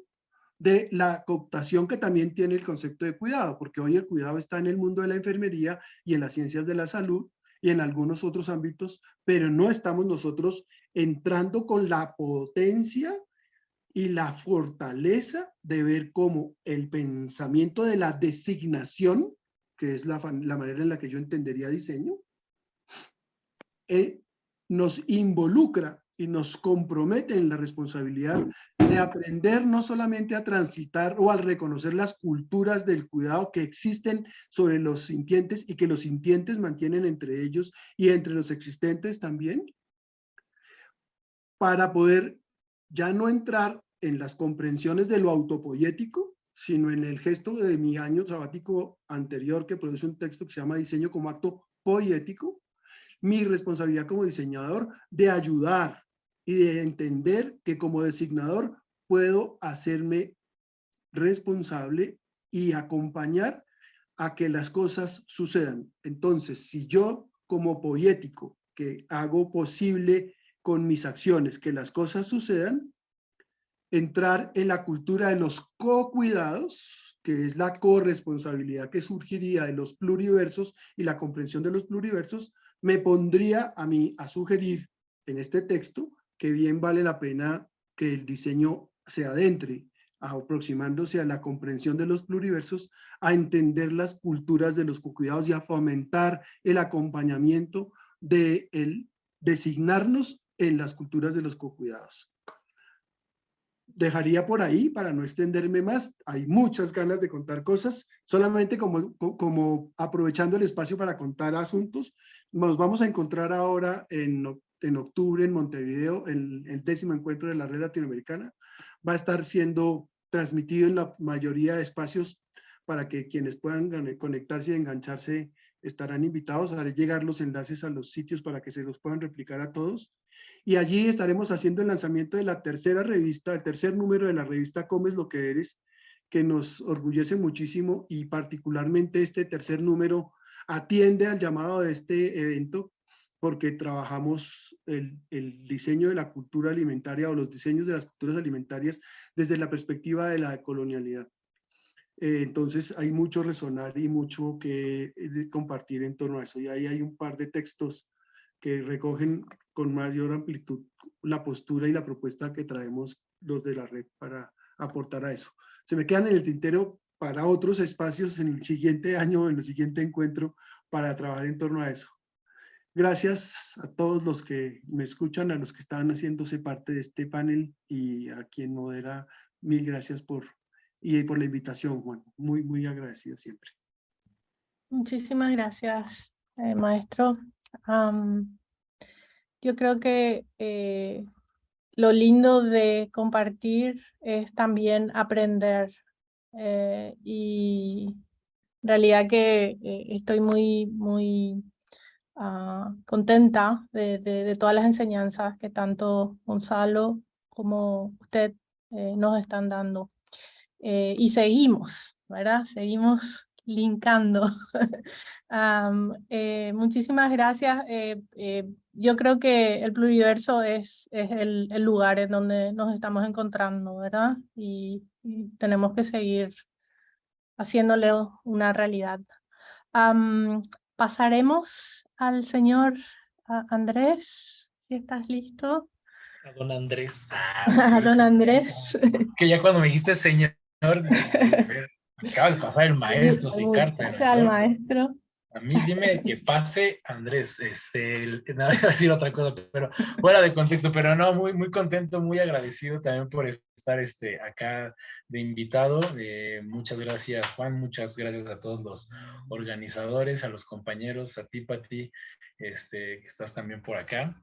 de la cooptación que también tiene el concepto de cuidado, porque hoy el cuidado está en el mundo de la enfermería y en las ciencias de la salud y en algunos otros ámbitos, pero no estamos nosotros entrando con la potencia y la fortaleza de ver cómo el pensamiento de la designación, que es la manera en la que yo entendería diseño, nos involucra y nos compromete en la responsabilidad de aprender no solamente a transitar o al reconocer las culturas del cuidado que existen sobre los sintientes y que los sintientes mantienen entre ellos y entre los existentes también, para poder ya no entrar en las comprensiones de lo autopoético, sino en el gesto de mi año sabático anterior, que produce un texto que se llama Diseño como acto poético, mi responsabilidad como diseñador de ayudar y de entender que como designador puedo hacerme responsable y acompañar a que las cosas sucedan. Entonces, si yo como poético, que hago posible con mis acciones que las cosas sucedan, entrar en la cultura de los co-cuidados, que es la corresponsabilidad que surgiría de los pluriversos y la comprensión de los pluriversos, me pondría a mí a sugerir en este texto que bien vale la pena que el diseño se adentre, aproximándose a la comprensión de los pluriversos, a entender las culturas de los cocuidados y a fomentar el acompañamiento de el designarnos en las culturas de los cocuidados. Dejaría por ahí para no extenderme más. Hay muchas ganas de contar cosas, solamente como aprovechando el espacio para contar asuntos. Nos vamos a encontrar ahora en octubre en Montevideo, el 10º encuentro de la red latinoamericana. Va a estar siendo transmitido en la mayoría de espacios para que quienes puedan conectarse y engancharse estarán invitados. Haré llegar los enlaces a los sitios para que se los puedan replicar a todos. Y allí estaremos haciendo el lanzamiento de la tercera revista, el tercer número de la revista Comes lo que eres, que nos orgullece muchísimo, y particularmente este tercer número atiende al llamado de este evento, porque trabajamos el diseño de la cultura alimentaria o los diseños de las culturas alimentarias desde la perspectiva de la colonialidad. Entonces hay mucho resonar y mucho que compartir en torno a eso, y ahí hay un par de textos que recogen con mayor amplitud la postura y la propuesta que traemos los de la red para aportar a eso. Se me quedan en el tintero para otros espacios en el siguiente año, en el siguiente encuentro, para trabajar en torno a eso. Gracias a todos los que me escuchan, a los que están haciéndose parte de este panel y a quien modera, mil gracias por la invitación, Juan. Muy, muy agradecido siempre. Muchísimas gracias, maestro. Yo creo que lo lindo de compartir es también aprender, y en realidad que estoy muy contenta de todas las enseñanzas que tanto Gonzalo como usted nos están dando. Y seguimos, ¿verdad? Seguimos linkando. Muchísimas gracias. Yo creo que el pluriverso es el lugar en donde nos estamos encontrando, ¿verdad? Y tenemos que seguir haciéndole una realidad. Pasaremos al señor Andrés, si estás listo. A don Andrés. A don Andrés. Que ya cuando me dijiste señor, acaba de pasar el maestro, Sicar, pero al maestro. a mí dime que pase Andrés, no voy a decir otra cosa, pero fuera de contexto, pero no, muy contento, muy agradecido también por estar acá de invitado. Muchas gracias, Juan, muchas gracias a todos los organizadores, a los compañeros, a ti, Pati, que estás también por acá,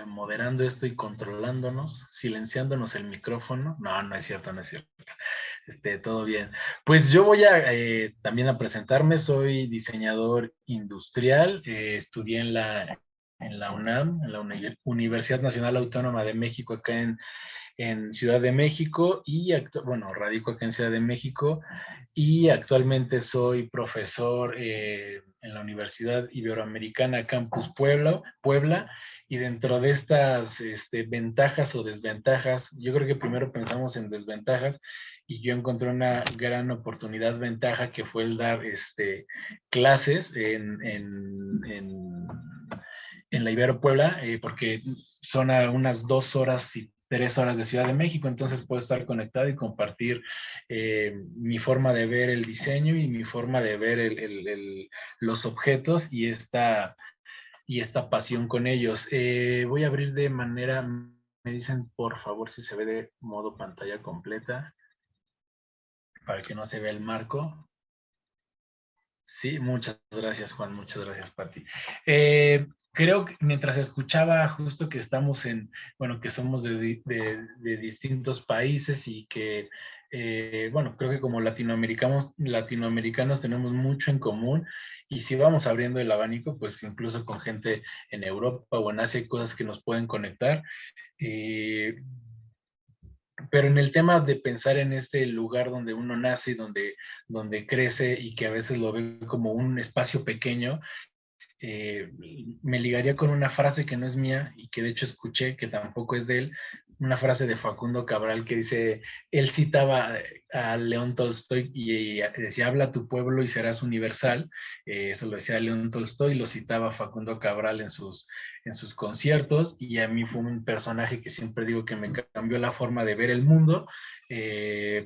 moderando esto y controlándonos, silenciándonos el micrófono. No, no es cierto, no es cierto. Todo bien. Pues yo voy también a presentarme. Soy diseñador industrial. Estudié en la UNAM, en la Universidad Nacional Autónoma de México, acá en Ciudad de México, y bueno, radico acá en Ciudad de México, y actualmente soy profesor en la Universidad Iberoamericana Campus Puebla, y dentro de estas ventajas o desventajas, yo creo que primero pensamos en desventajas, y yo encontré una gran oportunidad, ventaja, que fue el dar clases en la Ibero Puebla, porque son a unas 2 horas y 3 horas de Ciudad de México, entonces puedo estar conectado y compartir mi forma de ver el diseño y mi forma de ver los objetos y esta pasión con ellos. Voy a abrir de manera, me dicen por favor si se ve de modo pantalla completa, para que no se vea el marco. Sí, muchas gracias, Juan, muchas gracias, Pati. Creo que mientras escuchaba justo que estamos bueno, que somos de distintos países y que, bueno, creo que como latinoamericanos tenemos mucho en común, y si vamos abriendo el abanico, pues incluso con gente en Europa o en Asia hay cosas que nos pueden conectar. Pero en el tema de pensar en este lugar donde uno nace, donde crece y que a veces lo ve como un espacio pequeño, me ligaría con una frase que no es mía y que de hecho escuché, que tampoco es de él, una frase de Facundo Cabral que dice, él citaba a León Tolstoy y decía, habla a tu pueblo y serás universal. Eso lo decía León Tolstoy, lo citaba Facundo Cabral en sus conciertos, y a mí fue un personaje que siempre digo que me cambió la forma de ver el mundo,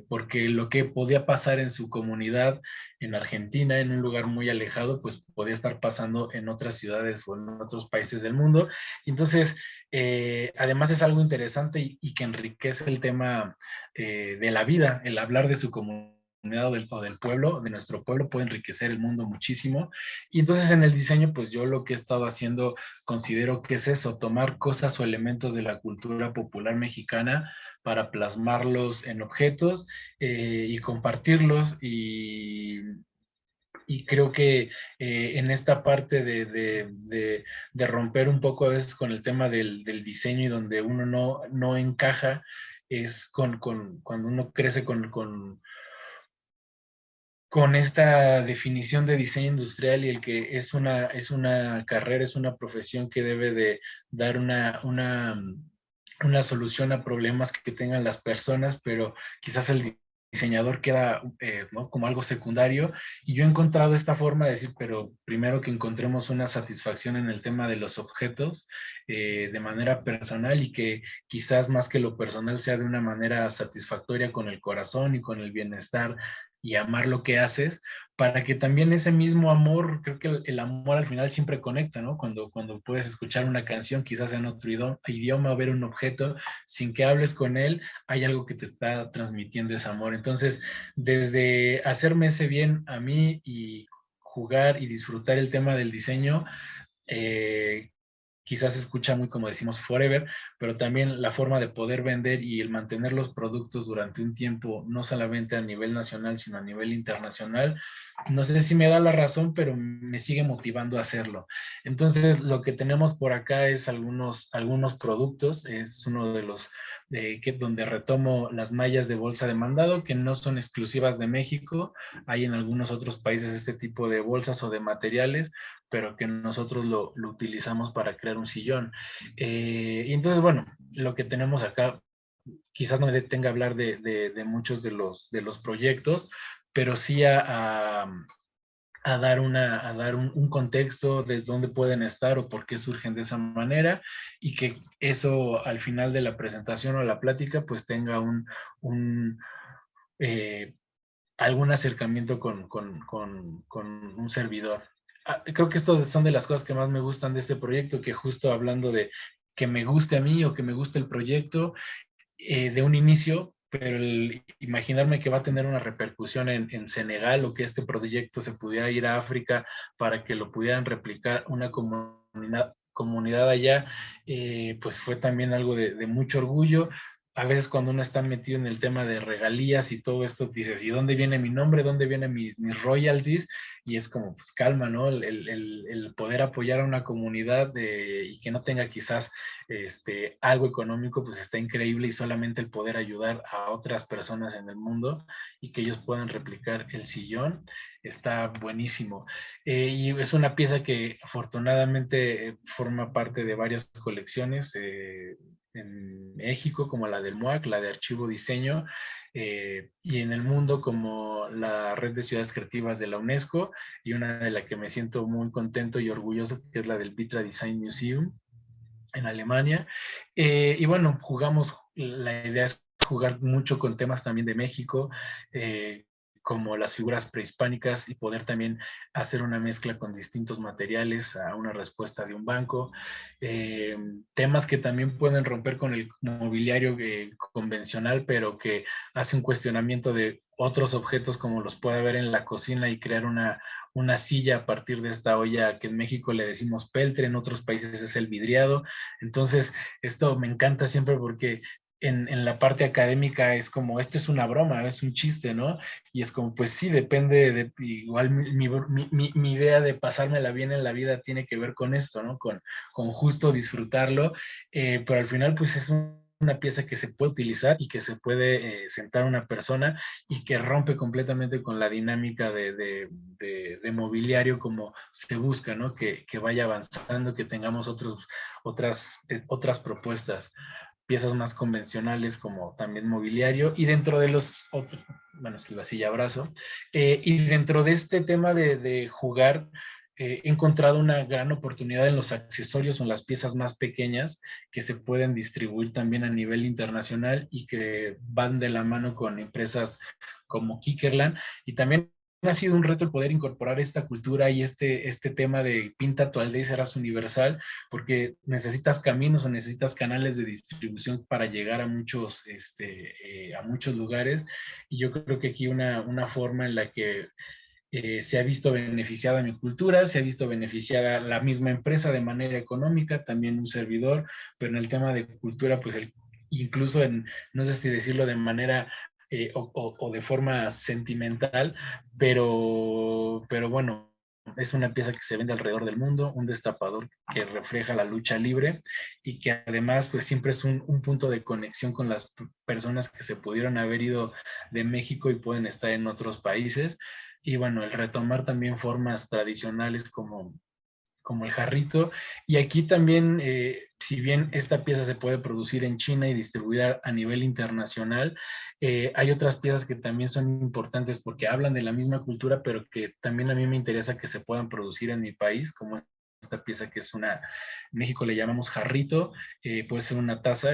porque lo que podía pasar en su comunidad en Argentina, en un lugar muy alejado, pues podía estar pasando en otras ciudades o en otros países del mundo. Entonces, además es algo interesante y que enriquece el tema de la vida, el hablar de su comunidad o del pueblo, de nuestro pueblo, puede enriquecer el mundo muchísimo. Y entonces en el diseño, pues yo lo que he estado haciendo, considero que es eso, tomar cosas o elementos de la cultura popular mexicana para plasmarlos en objetos y compartirlos, y creo que en esta parte de romper un poco a veces con el tema del diseño y donde uno no encaja, es cuando uno crece con esta definición de diseño industrial, y el que es una carrera, es una profesión que debe de dar una solución a problemas que tengan las personas, pero quizás el diseñador queda ¿no? como algo secundario, y yo he encontrado esta forma de decir, pero primero que encontremos una satisfacción en el tema de los objetos de manera personal, y que quizás más que lo personal sea de una manera satisfactoria con el corazón y con el bienestar y amar lo que haces, para que también ese mismo amor, creo que el amor al final siempre conecta, ¿no? Cuando puedes escuchar una canción, quizás en otro idioma, o ver un objeto, sin que hables con él, hay algo que te está transmitiendo ese amor. Entonces, desde hacerme ese bien a mí y jugar y disfrutar el tema del diseño, quizás se escucha muy, como decimos, forever, pero también la forma de poder vender y el mantener los productos durante un tiempo, no solamente a nivel nacional, sino a nivel internacional. No sé si me da la razón, pero me sigue motivando a hacerlo. Entonces, lo que tenemos por acá es algunos productos. Es uno de los donde retomo las mallas de bolsa de mandado, que no son exclusivas de México. Hay en algunos otros países este tipo de bolsas o de materiales, pero que nosotros lo utilizamos para crear un sillón. Y entonces, bueno, lo que tenemos acá, quizás no me detenga a hablar de muchos de los proyectos, pero sí a dar un contexto de dónde pueden estar o por qué surgen de esa manera, y que eso al final de la presentación o la plática pues tenga algún acercamiento con un servidor. Creo que estas son de las cosas que más me gustan de este proyecto, que justo hablando de que me guste a mí o que me guste el proyecto, de un inicio, pero imaginarme que va a tener una repercusión en Senegal, o que este proyecto se pudiera ir a África para que lo pudieran replicar una comunidad allá, pues fue también algo de mucho orgullo. A veces cuando uno está metido en el tema de regalías y todo esto, dices, ¿y dónde viene mi nombre? ¿Dónde vienen mis royalties? Y es como, pues calma, ¿no? El poder apoyar a una comunidad y que no tenga quizás algo económico, pues está increíble, y solamente el poder ayudar a otras personas en el mundo y que ellos puedan replicar el sillón, está buenísimo. Y es una pieza que afortunadamente forma parte de varias colecciones en México, como la del MUAC, la de Archivo Diseño, y en el mundo como la Red de Ciudades Creativas de la UNESCO, y una de la que me siento muy contento y orgulloso, que es la del Vitra Design Museum en Alemania. Y bueno, la idea es jugar mucho con temas también de México, como las figuras prehispánicas, y poder también hacer una mezcla con distintos materiales a una respuesta de un banco. Temas que también pueden romper con el mobiliario convencional, pero que hace un cuestionamiento de otros objetos, como los puede haber en la cocina, y crear una silla a partir de esta olla que en México le decimos peltre, en otros países es el vidriado. Entonces, esto me encanta siempre porque en la parte académica es como, esto es una broma, es un chiste, ¿no? Y es como, pues sí, depende igual mi idea de pasármela bien en la vida tiene que ver con esto, ¿no? Con justo disfrutarlo, pero al final pues es una pieza que se puede utilizar y que se puede sentar una persona, y que rompe completamente con la dinámica de mobiliario como se busca, ¿no? Que vaya avanzando, que tengamos otras propuestas, piezas más convencionales como también mobiliario, y dentro de los otros, bueno, es la silla brazo, y dentro de este tema de jugar, he encontrado una gran oportunidad en los accesorios o en las piezas más pequeñas, que se pueden distribuir también a nivel internacional y que van de la mano con empresas como Kickerland. Y también ha sido un reto el poder incorporar esta cultura y este tema de pinta tu aldea y serás universal, porque necesitas caminos o necesitas canales de distribución para llegar a muchos lugares. Y yo creo que aquí una forma en la que se ha visto beneficiada mi cultura, se ha visto beneficiada la misma empresa de manera económica, también un servidor, pero en el tema de cultura, pues incluso no sé si decirlo de manera o de forma sentimental, pero bueno, es una pieza que se vende alrededor del mundo, un destapador que refleja la lucha libre, y que además pues siempre es un punto de conexión con las personas que se pudieron haber ido de México y pueden estar en otros países. Y bueno, el retomar también formas tradicionales como el jarrito. Y aquí también, si bien esta pieza se puede producir en China y distribuir a nivel internacional, hay otras piezas que también son importantes porque hablan de la misma cultura, pero que también a mí me interesa que se puedan producir en mi país, como esta pieza que es en México le llamamos jarrito, puede ser una taza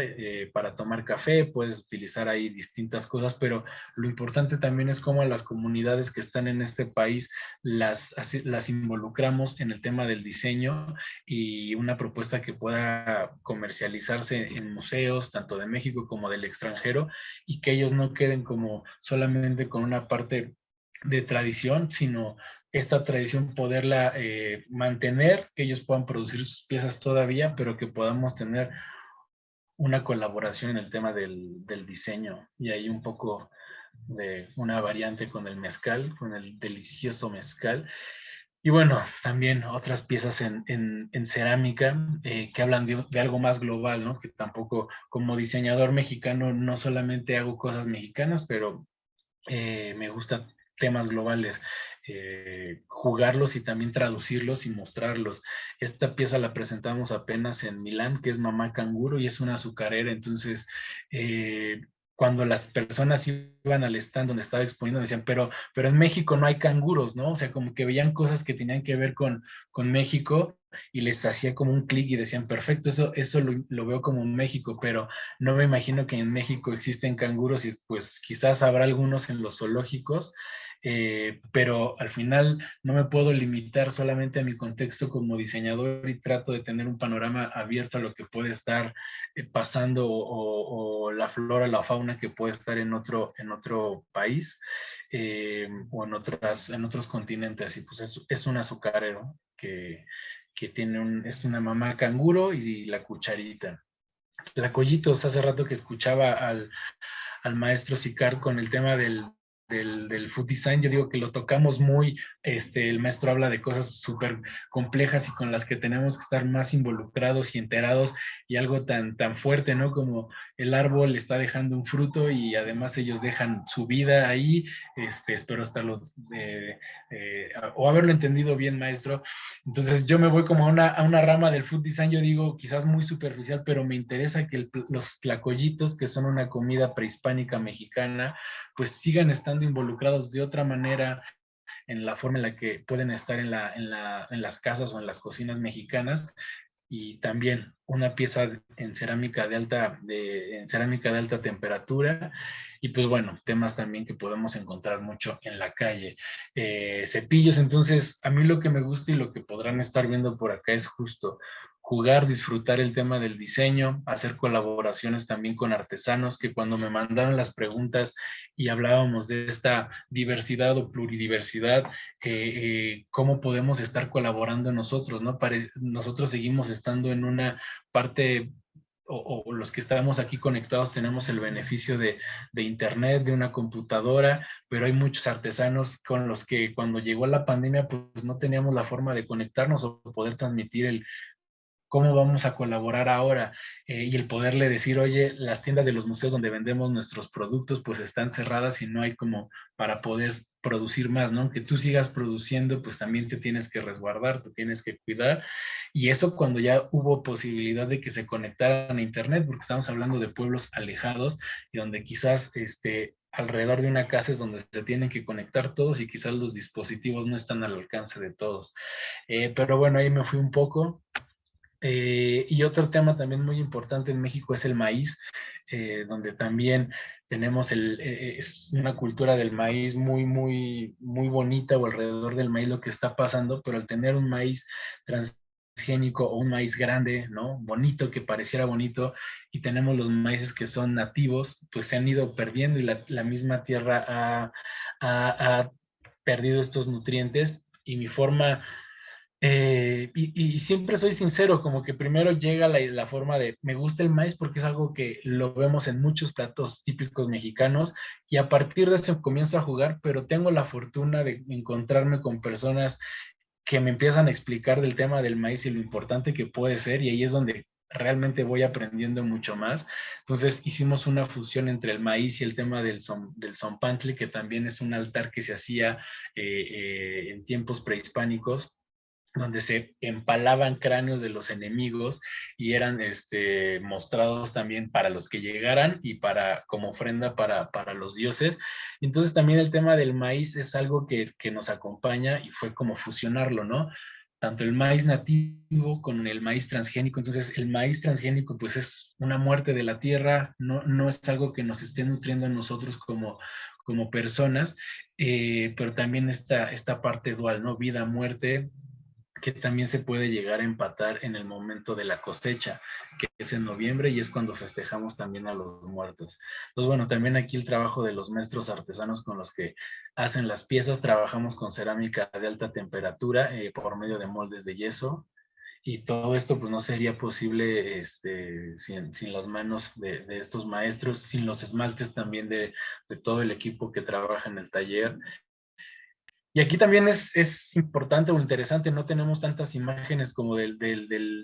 para tomar café, puedes utilizar ahí distintas cosas, pero lo importante también es cómo a las comunidades que están en este país las involucramos en el tema del diseño, y una propuesta que pueda comercializarse en museos, tanto de México como del extranjero, y que ellos no queden como solamente con una parte de tradición, sino esta tradición poderla mantener, que ellos puedan producir sus piezas todavía, pero que podamos tener una colaboración en el tema del diseño, y ahí un poco de una variante con el mezcal, con el delicioso mezcal. Y bueno, también otras piezas en cerámica que hablan de algo más global, ¿no? Que tampoco, como diseñador mexicano, no solamente hago cosas mexicanas, pero me gustan temas globales, jugarlos y también traducirlos y mostrarlos. Esta pieza la presentamos apenas en Milán, que es Mamá Canguro, y es una azucarera. Entonces, cuando las personas iban al stand donde estaba exponiendo, decían, pero en México no hay canguros, ¿no? O sea, como que veían cosas que tenían que ver con México, y les hacía como un clic y decían, perfecto, eso lo veo como México, pero no me imagino que en México existen canguros, y pues quizás habrá algunos en los zoológicos, pero al final no me puedo limitar solamente a mi contexto como diseñador y trato de tener un panorama abierto a lo que puede estar pasando o la flora, la fauna que puede estar en otro país o en otros continentes. Y pues es un azucarero que tiene es una mamá canguro y la cucharita. Tlacoyitos, hace rato que escuchaba al maestro Sicard con el tema del food design, yo digo que lo tocamos muy, el maestro habla de cosas súper complejas y con las que tenemos que estar más involucrados y enterados, y algo tan fuerte, ¿no? Como el árbol está dejando un fruto y además ellos dejan su vida ahí, espero estarlo, o haberlo entendido bien, maestro. Entonces yo me voy como a una rama del food design, yo digo quizás muy superficial, pero me interesa que los tlacoyitos, que son una comida prehispánica mexicana, pues sigan estando involucrados de otra manera en la forma en la que pueden estar en las casas o en las cocinas mexicanas. Y también una pieza en cerámica de alta temperatura, y pues bueno, temas también que podemos encontrar mucho en la calle. Cepillos, entonces a mí lo que me gusta y lo que podrán estar viendo por acá es justo jugar, disfrutar el tema del diseño, hacer colaboraciones también con artesanos, que cuando me mandaron las preguntas y hablábamos de esta diversidad o pluridiversidad, cómo podemos estar colaborando nosotros, ¿no? Nosotros seguimos estando en una parte, o los que estamos aquí conectados tenemos el beneficio de internet, de una computadora, pero hay muchos artesanos con los que cuando llegó la pandemia pues no teníamos la forma de conectarnos o poder transmitir cómo vamos a colaborar ahora, y el poderle decir, oye, las tiendas de los museos donde vendemos nuestros productos pues están cerradas y no hay como para poder producir más, ¿no? Aunque tú sigas produciendo, pues también te tienes que resguardar, te tienes que cuidar, y eso cuando ya hubo posibilidad de que se conectaran a internet, porque estamos hablando de pueblos alejados y donde quizás alrededor de una casa es donde se tienen que conectar todos y quizás los dispositivos no están al alcance de todos. Pero bueno, ahí me fui un poco. Y otro tema también muy importante en México es el maíz, donde también tenemos es una cultura del maíz muy bonita, o alrededor del maíz lo que está pasando, pero al tener un maíz transgénico o un maíz grande, ¿no? Bonito, que pareciera bonito, y tenemos los maíces que son nativos, pues se han ido perdiendo y la misma tierra ha perdido estos nutrientes, y mi forma y siempre soy sincero, como que primero llega la forma de, me gusta el maíz porque es algo que lo vemos en muchos platos típicos mexicanos, y a partir de eso comienzo a jugar, pero tengo la fortuna de encontrarme con personas que me empiezan a explicar del tema del maíz y lo importante que puede ser, y ahí es donde realmente voy aprendiendo mucho más. Entonces hicimos una fusión entre el maíz y el tema del zompantli, que también es un altar que se hacía en tiempos prehispánicos, donde se empalaban cráneos de los enemigos y eran mostrados también para los que llegaran y como ofrenda para los dioses. Entonces también el tema del maíz es algo que nos acompaña, y fue como fusionarlo, ¿no? Tanto el maíz nativo con el maíz transgénico. Entonces el maíz transgénico pues es una muerte de la tierra, no es algo que nos esté nutriendo a nosotros como personas, pero también esta parte dual, ¿no? Vida, muerte, que también se puede llegar a empatar en el momento de la cosecha, que es en noviembre, y es cuando festejamos también a los muertos. Entonces, bueno, también aquí el trabajo de los maestros artesanos con los que hacen las piezas. Trabajamos con cerámica de alta temperatura por medio de moldes de yeso, y todo esto pues no sería posible sin las manos de estos maestros, sin los esmaltes también de todo el equipo que trabaja en el taller. Y aquí también es importante o interesante, no tenemos tantas imágenes como de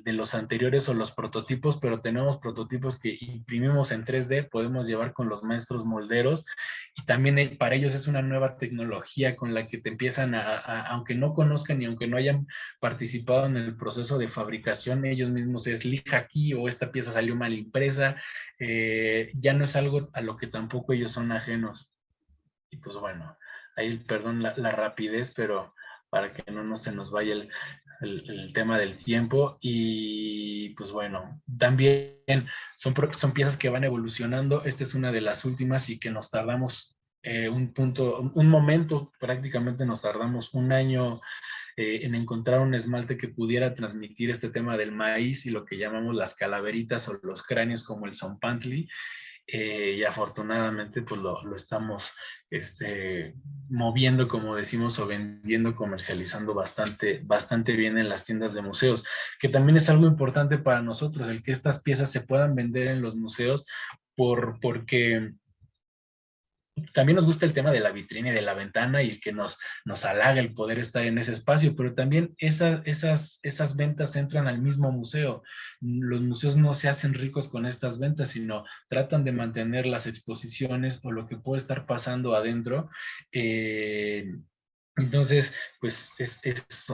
los anteriores o los prototipos, pero tenemos prototipos que imprimimos en 3D, podemos llevar con los maestros molderos, y también para ellos es una nueva tecnología con la que te empiezan aunque no conozcan y aunque no hayan participado en el proceso de fabricación, ellos mismos es lija aquí, o esta pieza salió mal impresa, ya no es algo a lo que tampoco ellos son ajenos. Y pues bueno, ahí perdón la rapidez, pero para que no se nos vaya el tema del tiempo. Y pues bueno, también son piezas que van evolucionando. Esta es una de las últimas y que nos tardamos un momento, prácticamente nos tardamos un año en encontrar un esmalte que pudiera transmitir este tema del maíz y lo que llamamos las calaveritas o los cráneos como el zompantli. Y afortunadamente pues lo estamos moviendo, como decimos, o vendiendo, comercializando bastante bien en las tiendas de museos, que también es algo importante para nosotros, el que estas piezas se puedan vender en los museos, porque también nos gusta el tema de la vitrina y de la ventana y que nos halaga el poder estar en ese espacio, pero también esas ventas entran al mismo museo. Los museos no se hacen ricos con estas ventas, sino tratan de mantener las exposiciones o lo que puede estar pasando adentro. Entonces, pues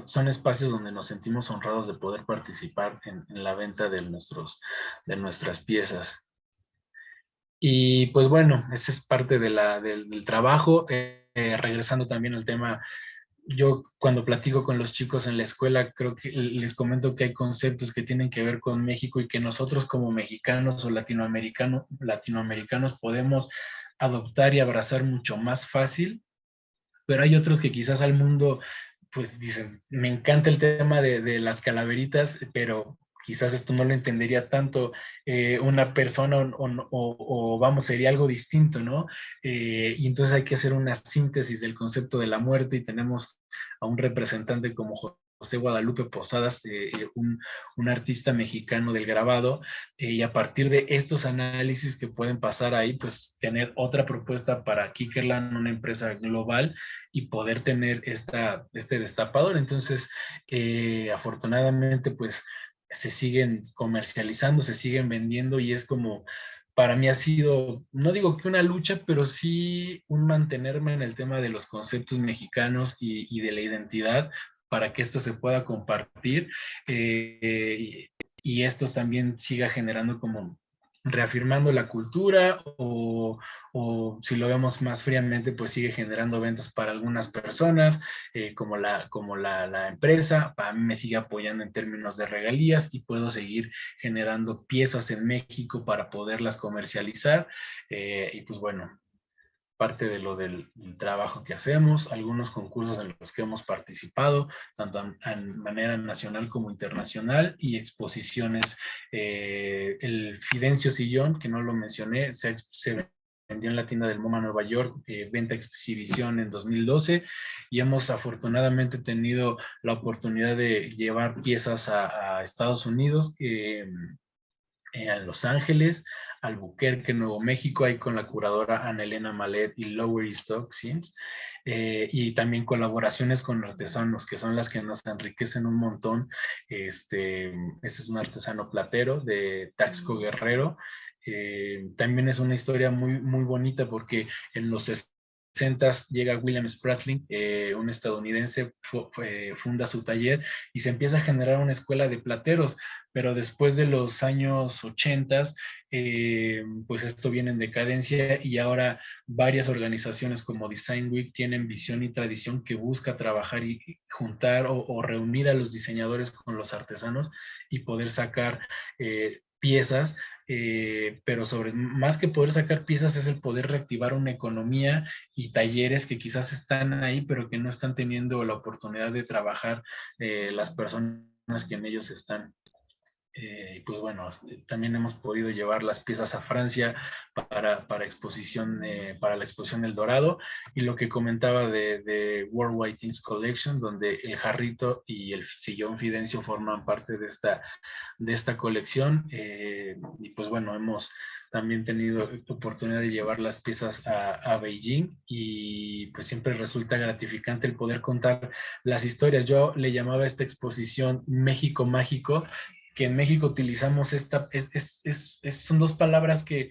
son espacios donde nos sentimos honrados de poder participar en la venta de nuestras piezas. Y pues bueno, esa es parte del trabajo. Regresando también al tema, yo cuando platico con los chicos en la escuela, creo que les comento que hay conceptos que tienen que ver con México y que nosotros como mexicanos o latinoamericanos podemos adoptar y abrazar mucho más fácil, pero hay otros que quizás al mundo pues dicen, me encanta el tema de las calaveritas, pero quizás esto no lo entendería tanto una persona o vamos, sería algo distinto, ¿no? Y entonces hay que hacer una síntesis del concepto de la muerte y tenemos a un representante como José Guadalupe Posadas, un artista mexicano del grabado, y a partir de estos análisis que pueden pasar ahí, pues tener otra propuesta para Kickerland, una empresa global, y poder tener este destapador. Entonces, afortunadamente, pues se siguen comercializando, se siguen vendiendo y es como, para mí ha sido, no digo que una lucha, pero sí un mantenerme en el tema de los conceptos mexicanos y de la identidad para que esto se pueda compartir y esto también siga generando como reafirmando la cultura o si lo vemos más fríamente, pues sigue generando ventas para algunas personas, como la empresa, para mí me sigue apoyando en términos de regalías y puedo seguir generando piezas en México para poderlas comercializar. Y pues bueno, parte de lo del trabajo que hacemos, algunos concursos en los que hemos participado, tanto en manera nacional como internacional, y exposiciones. El Fidencio Sillón, que no lo mencioné, se vendió en la tienda del MoMA Nueva York, venta exhibición en 2012, y hemos afortunadamente tenido la oportunidad de llevar piezas a Estados Unidos, a Los Ángeles, Albuquerque, Nuevo México, ahí con la curadora Ana Elena Malet y Lower East Dock Sims, y también colaboraciones con artesanos, que son las que nos enriquecen un montón. Este es un artesano platero de Taxco Guerrero. También es una historia muy, muy bonita porque en los 60s llega William Spratling, un estadounidense, funda su taller y se empieza a generar una escuela de plateros, pero después de los años 80, pues esto viene en decadencia y ahora varias organizaciones como Design Week tienen visión y tradición que busca trabajar y juntar o reunir a los diseñadores con los artesanos y poder sacar piezas, pero más que poder sacar piezas es el poder reactivar una economía y talleres que quizás están ahí, pero que no están teniendo la oportunidad de trabajar las personas que en ellos están. Pues bueno, también hemos podido llevar las piezas a Francia para exposición, para la exposición El Dorado, y lo que comentaba de Worldwide Things Collection, donde el jarrito y el sillón Fidencio forman parte de esta colección, y pues bueno, hemos también tenido oportunidad de llevar las piezas a Beijing y pues siempre resulta gratificante el poder contar las historias. Yo le llamaba a esta exposición México Mágico, que en México utilizamos son dos palabras que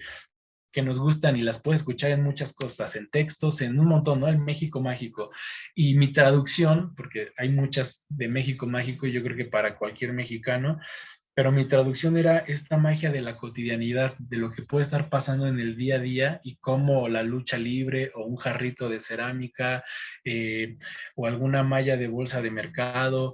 nos gustan y las puedes escuchar en muchas cosas, en textos, en un montón, ¿no? El México Mágico. Y mi traducción, porque hay muchas de México Mágico, y yo creo que para cualquier mexicano, pero mi traducción era esta magia de la cotidianidad, de lo que puede estar pasando en el día a día y cómo la lucha libre o un jarrito de cerámica o alguna malla de bolsa de mercado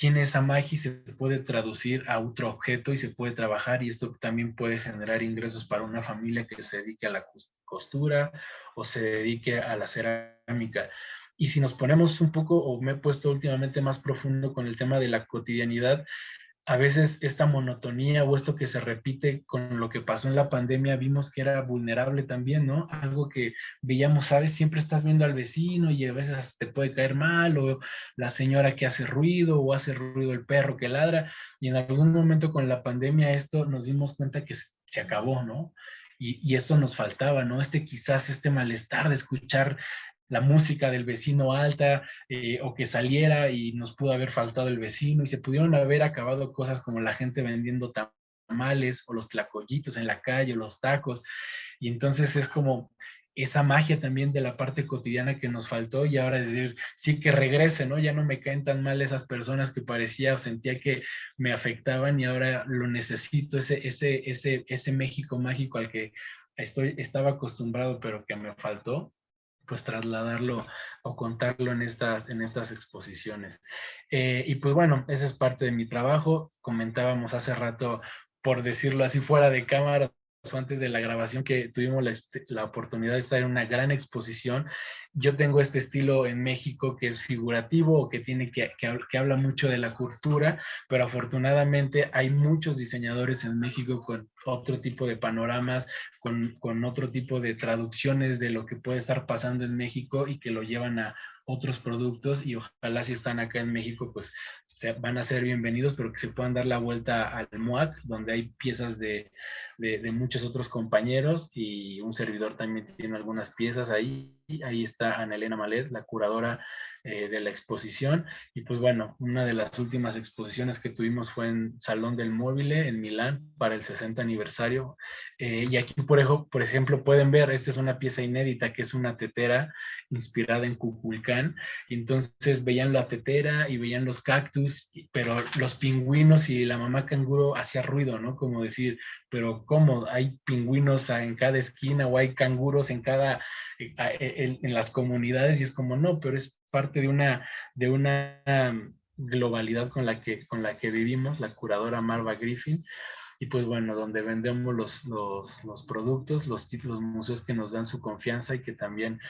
tiene esa magia y se puede traducir a otro objeto y se puede trabajar, y esto también puede generar ingresos para una familia que se dedique a la costura o se dedique a la cerámica. Y si nos ponemos un poco, o me he puesto últimamente más profundo con el tema de la cotidianidad, a veces esta monotonía o esto que se repite con lo que pasó en la pandemia, vimos que era vulnerable también, ¿no? Algo que veíamos, ¿sabes? Siempre estás viendo al vecino y a veces hasta te puede caer mal, o la señora que hace ruido, o hace ruido el perro que ladra, y en algún momento con la pandemia esto nos dimos cuenta que se acabó, ¿no? Y esto nos faltaba, ¿no? Quizás este malestar de escuchar la música del vecino alta, o que saliera y nos pudo haber faltado el vecino, y se pudieron haber acabado cosas como la gente vendiendo tamales o los tlacoyitos en la calle o los tacos, y entonces es como esa magia también de la parte cotidiana que nos faltó, y ahora es decir, sí, que regrese, ¿no? Ya no me caen tan mal esas personas que parecía o sentía que me afectaban, y ahora lo necesito, ese México mágico al que estaba acostumbrado pero que me faltó, pues trasladarlo o contarlo en estas exposiciones. Y pues bueno, esa es parte de mi trabajo. Comentábamos hace rato, por decirlo así, fuera de cámara o antes de la grabación, que tuvimos la oportunidad de estar en una gran exposición. Yo tengo este estilo en México que es figurativo, o que que habla mucho de la cultura, pero afortunadamente hay muchos diseñadores en México con otro tipo de panoramas, con otro tipo de traducciones de lo que puede estar pasando en México, y que lo llevan a otros productos, y ojalá si están acá en México, pues van a ser bienvenidos, pero que se puedan dar la vuelta al MOAC, donde hay piezas de muchos otros compañeros, y un servidor también tiene algunas piezas ahí. Ahí está Ana Elena Malet, la curadora de la exposición. Y pues bueno, una de las últimas exposiciones que tuvimos fue en Salón del Mobile en Milán para el 60 aniversario. Y aquí, por ejemplo, pueden ver, esta es una pieza inédita que es una tetera inspirada en Kukulcán. Y entonces veían la tetera y veían los cactus, pero los pingüinos y la mamá canguro hacía ruido, ¿no? Como decir, pero ¿cómo? Hay pingüinos en cada esquina, o hay canguros en en las comunidades, y es como, no, pero es parte de una globalidad con la que vivimos, la curadora Marva Griffin. Y pues bueno, donde vendemos los productos, los museos que nos dan su confianza, y que también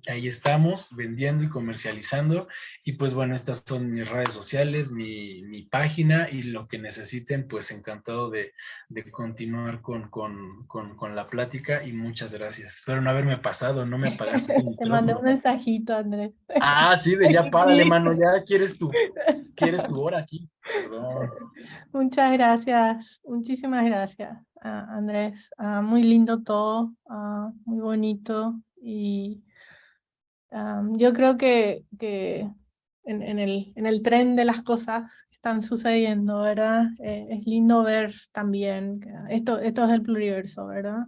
ahí estamos vendiendo y comercializando. Y pues bueno, estas son mis redes sociales, mi página, y lo que necesiten, pues encantado de continuar con la plática, y muchas gracias. Espero no haberme pasado, no me apagaste el Te mandé un micrófono. mensajito, Andrés. Ah, sí, de ya párale, Sí. mano, ya quieres tu hora aquí. Perdón. Muchas gracias, muchísimas gracias, Andrés. Muy lindo todo, muy bonito, y yo creo que en el tren de las cosas que están sucediendo, ¿verdad? Es lindo ver también que esto es el pluriverso, ¿verdad?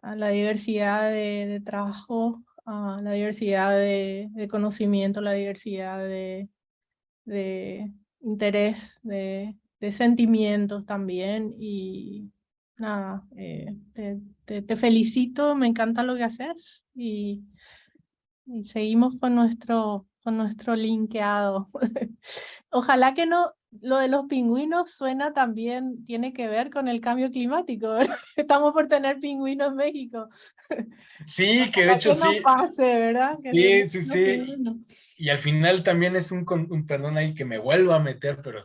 La diversidad de trabajo, la diversidad de conocimiento, la diversidad de interés, de sentimientos también. Y nada, te felicito, me encanta lo que haces, y seguimos con nuestro linkeado. Ojalá que no, lo de los pingüinos suena también, tiene que ver con el cambio climático, ¿verdad? Estamos por tener pingüinos en México. Sí, que de Ojalá hecho que no sí, pase, ¿verdad? Que sí, sí, los sí. pingüinos. Y al final también es un perdón ahí que me vuelvo a meter, pero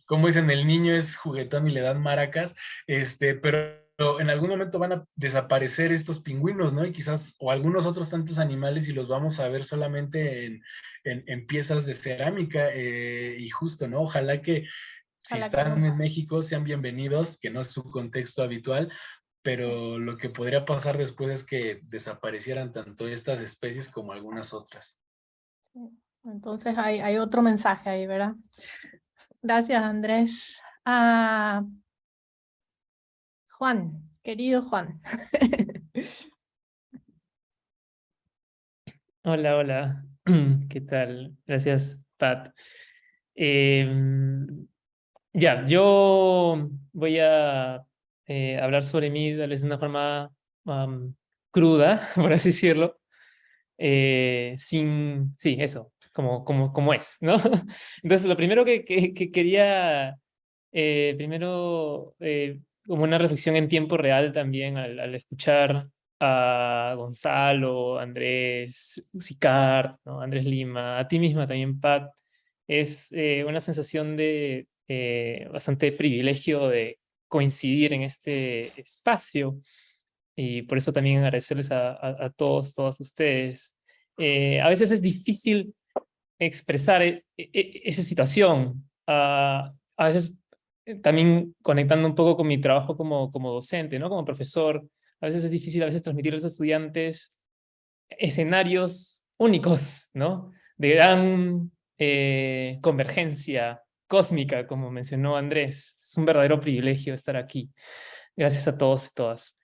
como dicen, el niño es juguetón y le dan maracas, pero en algún momento van a desaparecer estos pingüinos, ¿no? Y quizás, o algunos otros tantos animales, y los vamos a ver solamente en piezas de cerámica, y justo, ¿no? Ojalá que si Ojalá que no están en pase. México sean bienvenidos, que no es su contexto habitual, pero lo que podría pasar después es que desaparecieran tanto estas especies como algunas otras. Entonces hay otro mensaje ahí, ¿verdad? Gracias, Andrés. Juan, querido Juan. Hola, hola. ¿Qué tal? Gracias, Pat. Ya, yo voy a hablar sobre mí tal vez de una forma cruda, por así decirlo. Sí, eso. como es, ¿no? Entonces, lo primero que quería, como una reflexión en tiempo real también al escuchar a Gonzalo, Andrés, Sicart, ¿no? Andrés Lima, a ti misma también, Pat, es una sensación de bastante privilegio de coincidir en este espacio y por eso también agradecerles a todos, todas ustedes. A veces es difícil expresar esa situación. A veces también conectando un poco con mi trabajo como docente, ¿no? Como profesor, a veces es difícil a veces transmitir a los estudiantes escenarios únicos, ¿no? De gran convergencia cósmica, como mencionó Andrés. Es un verdadero privilegio estar aquí. Gracias a todos y todas.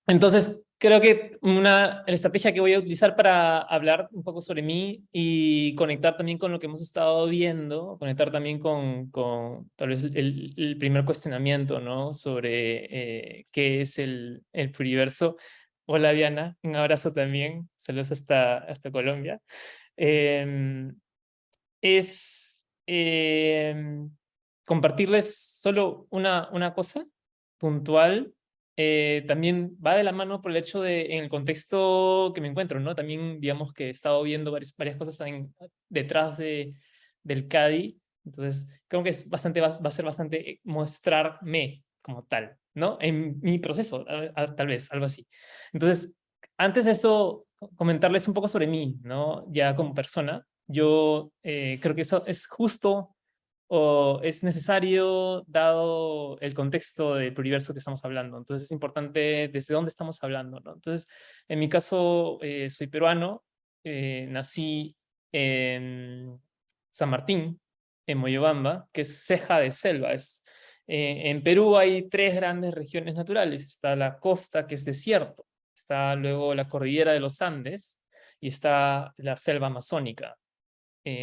Entonces, creo que la estrategia que voy a utilizar para hablar un poco sobre mí y conectar también con lo que hemos estado viendo, conectar también con tal vez el primer cuestionamiento, ¿no? Sobre qué es el pluriverso. Hola Diana, un abrazo también, saludos hasta Colombia. Es compartirles solo una cosa puntual. También va de la mano por el hecho de, en el contexto que me encuentro, ¿no? También, digamos que he estado viendo varias cosas detrás del CADI, entonces creo que es bastante, va a ser bastante mostrarme como tal, ¿no? En mi proceso, tal vez, algo así. Entonces, antes de eso, comentarles un poco sobre mí, ¿no? Ya como persona. Yo creo que eso es justo o es necesario dado el contexto del pluriverso que estamos hablando. Entonces es importante desde dónde estamos hablando, ¿no? Entonces, en mi caso, soy peruano, nací en San Martín, en Moyobamba, que es ceja de selva. En Perú hay tres grandes regiones naturales. Está la costa, que es desierto. Está luego la cordillera de los Andes y está la selva amazónica.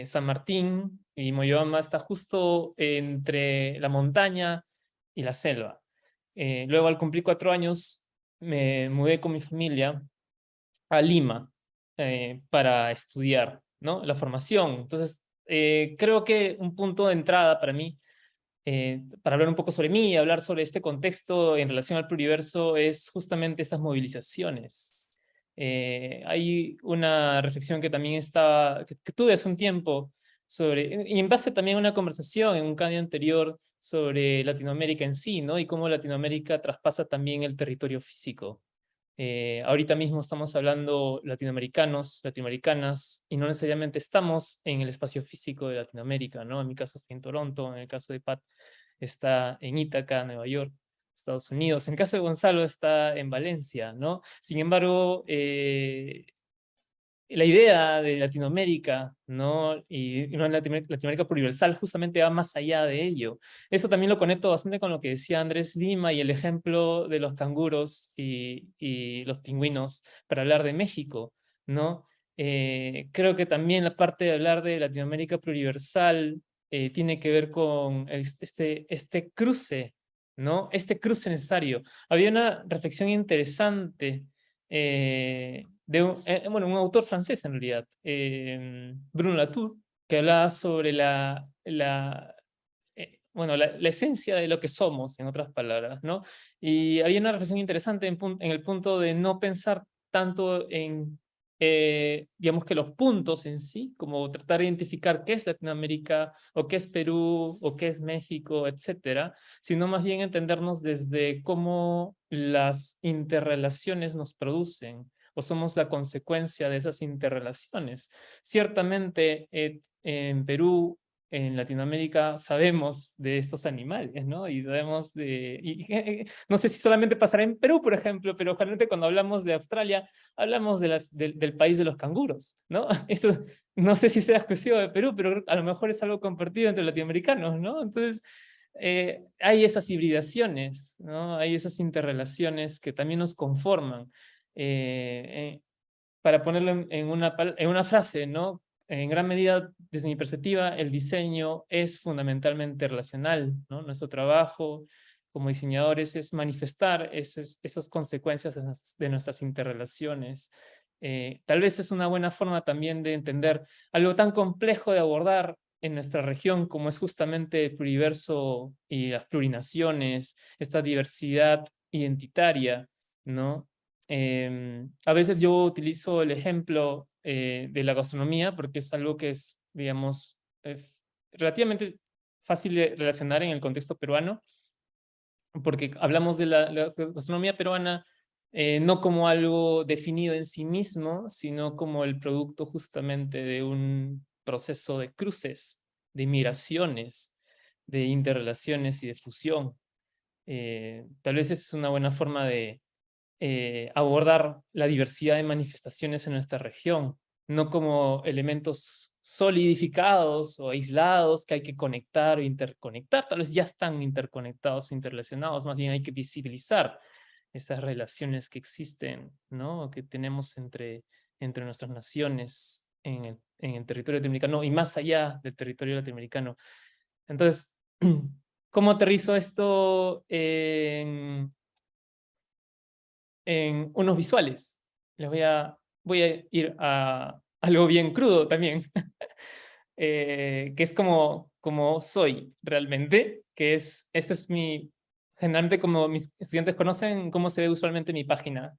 San Martín y Moyobamba está justo entre la montaña y la selva. Luego, al cumplir 4 años, me mudé con mi familia a Lima para estudiar, ¿no? La formación. Entonces, creo que un punto de entrada para mí, para hablar un poco sobre mí y hablar sobre este contexto en relación al pluriverso, es justamente estas movilizaciones. Hay una reflexión que también que tuve hace un tiempo sobre, y en base también a una conversación en un canal anterior sobre Latinoamérica en sí, ¿no? Y cómo Latinoamérica traspasa también el territorio físico. Ahorita mismo estamos hablando latinoamericanos, latinoamericanas, y no necesariamente estamos en el espacio físico de Latinoamérica, ¿no? En mi caso está en Toronto, en el caso de Pat está en Ítaca, Nueva York, Estados Unidos. En el caso de Gonzalo está en Valencia, ¿no? Sin embargo, la idea de Latinoamérica, ¿no? Y no, Latinoamérica pluriversal justamente va más allá de ello. Eso también lo conecto bastante con lo que decía Andrés Lima y el ejemplo de los canguros y los pingüinos para hablar de México, ¿no? Creo que también la parte de hablar de Latinoamérica pluriversal tiene que ver con este cruce, ¿no? Este cruce necesario. Había una reflexión interesante de un autor francés en realidad, Bruno Latour, que hablaba sobre la esencia de lo que somos, en otras palabras, ¿no? Y había una reflexión interesante en el punto de no pensar tanto en, digamos que los puntos en sí, como tratar de identificar qué es Latinoamérica, o qué es Perú, o qué es México, etcétera, sino más bien entendernos desde cómo las interrelaciones nos producen, o somos la consecuencia de esas interrelaciones. Ciertamente, en Perú, en Latinoamérica, sabemos de estos animales, ¿no? Y sabemos no sé si solamente pasará en Perú, por ejemplo, pero generalmente cuando hablamos de Australia, hablamos del país de los canguros, ¿no? Eso no sé si sea exclusivo de Perú, pero a lo mejor es algo compartido entre latinoamericanos, ¿no? Entonces, hay esas hibridaciones, ¿no? Hay esas interrelaciones que también nos conforman. Para ponerlo en una frase, ¿no? En gran medida, desde mi perspectiva, el diseño es fundamentalmente relacional, ¿no? Nuestro trabajo como diseñadores es manifestar esas consecuencias de nuestras interrelaciones. Tal vez es una buena forma también de entender algo tan complejo de abordar en nuestra región como es justamente el pluriverso y las plurinaciones, esta diversidad identitaria, ¿no? A veces yo utilizo el ejemplo de la gastronomía porque es algo que es, digamos, relativamente fácil de relacionar en el contexto peruano, porque hablamos de la gastronomía peruana no como algo definido en sí mismo, sino como el producto justamente de un proceso de cruces, de migraciones, de interrelaciones y de fusión. Tal vez es una buena forma de abordar la diversidad de manifestaciones en nuestra región, no como elementos solidificados o aislados que hay que conectar o interconectar, tal vez ya están interconectados, interrelacionados, más bien hay que visibilizar esas relaciones que existen, ¿no? Que tenemos entre nuestras naciones en el territorio latinoamericano y más allá del territorio latinoamericano. Entonces, ¿cómo aterrizo esto en unos visuales? Voy a ir a algo bien crudo también, que es como soy realmente, que es, generalmente como mis estudiantes conocen cómo se ve usualmente mi página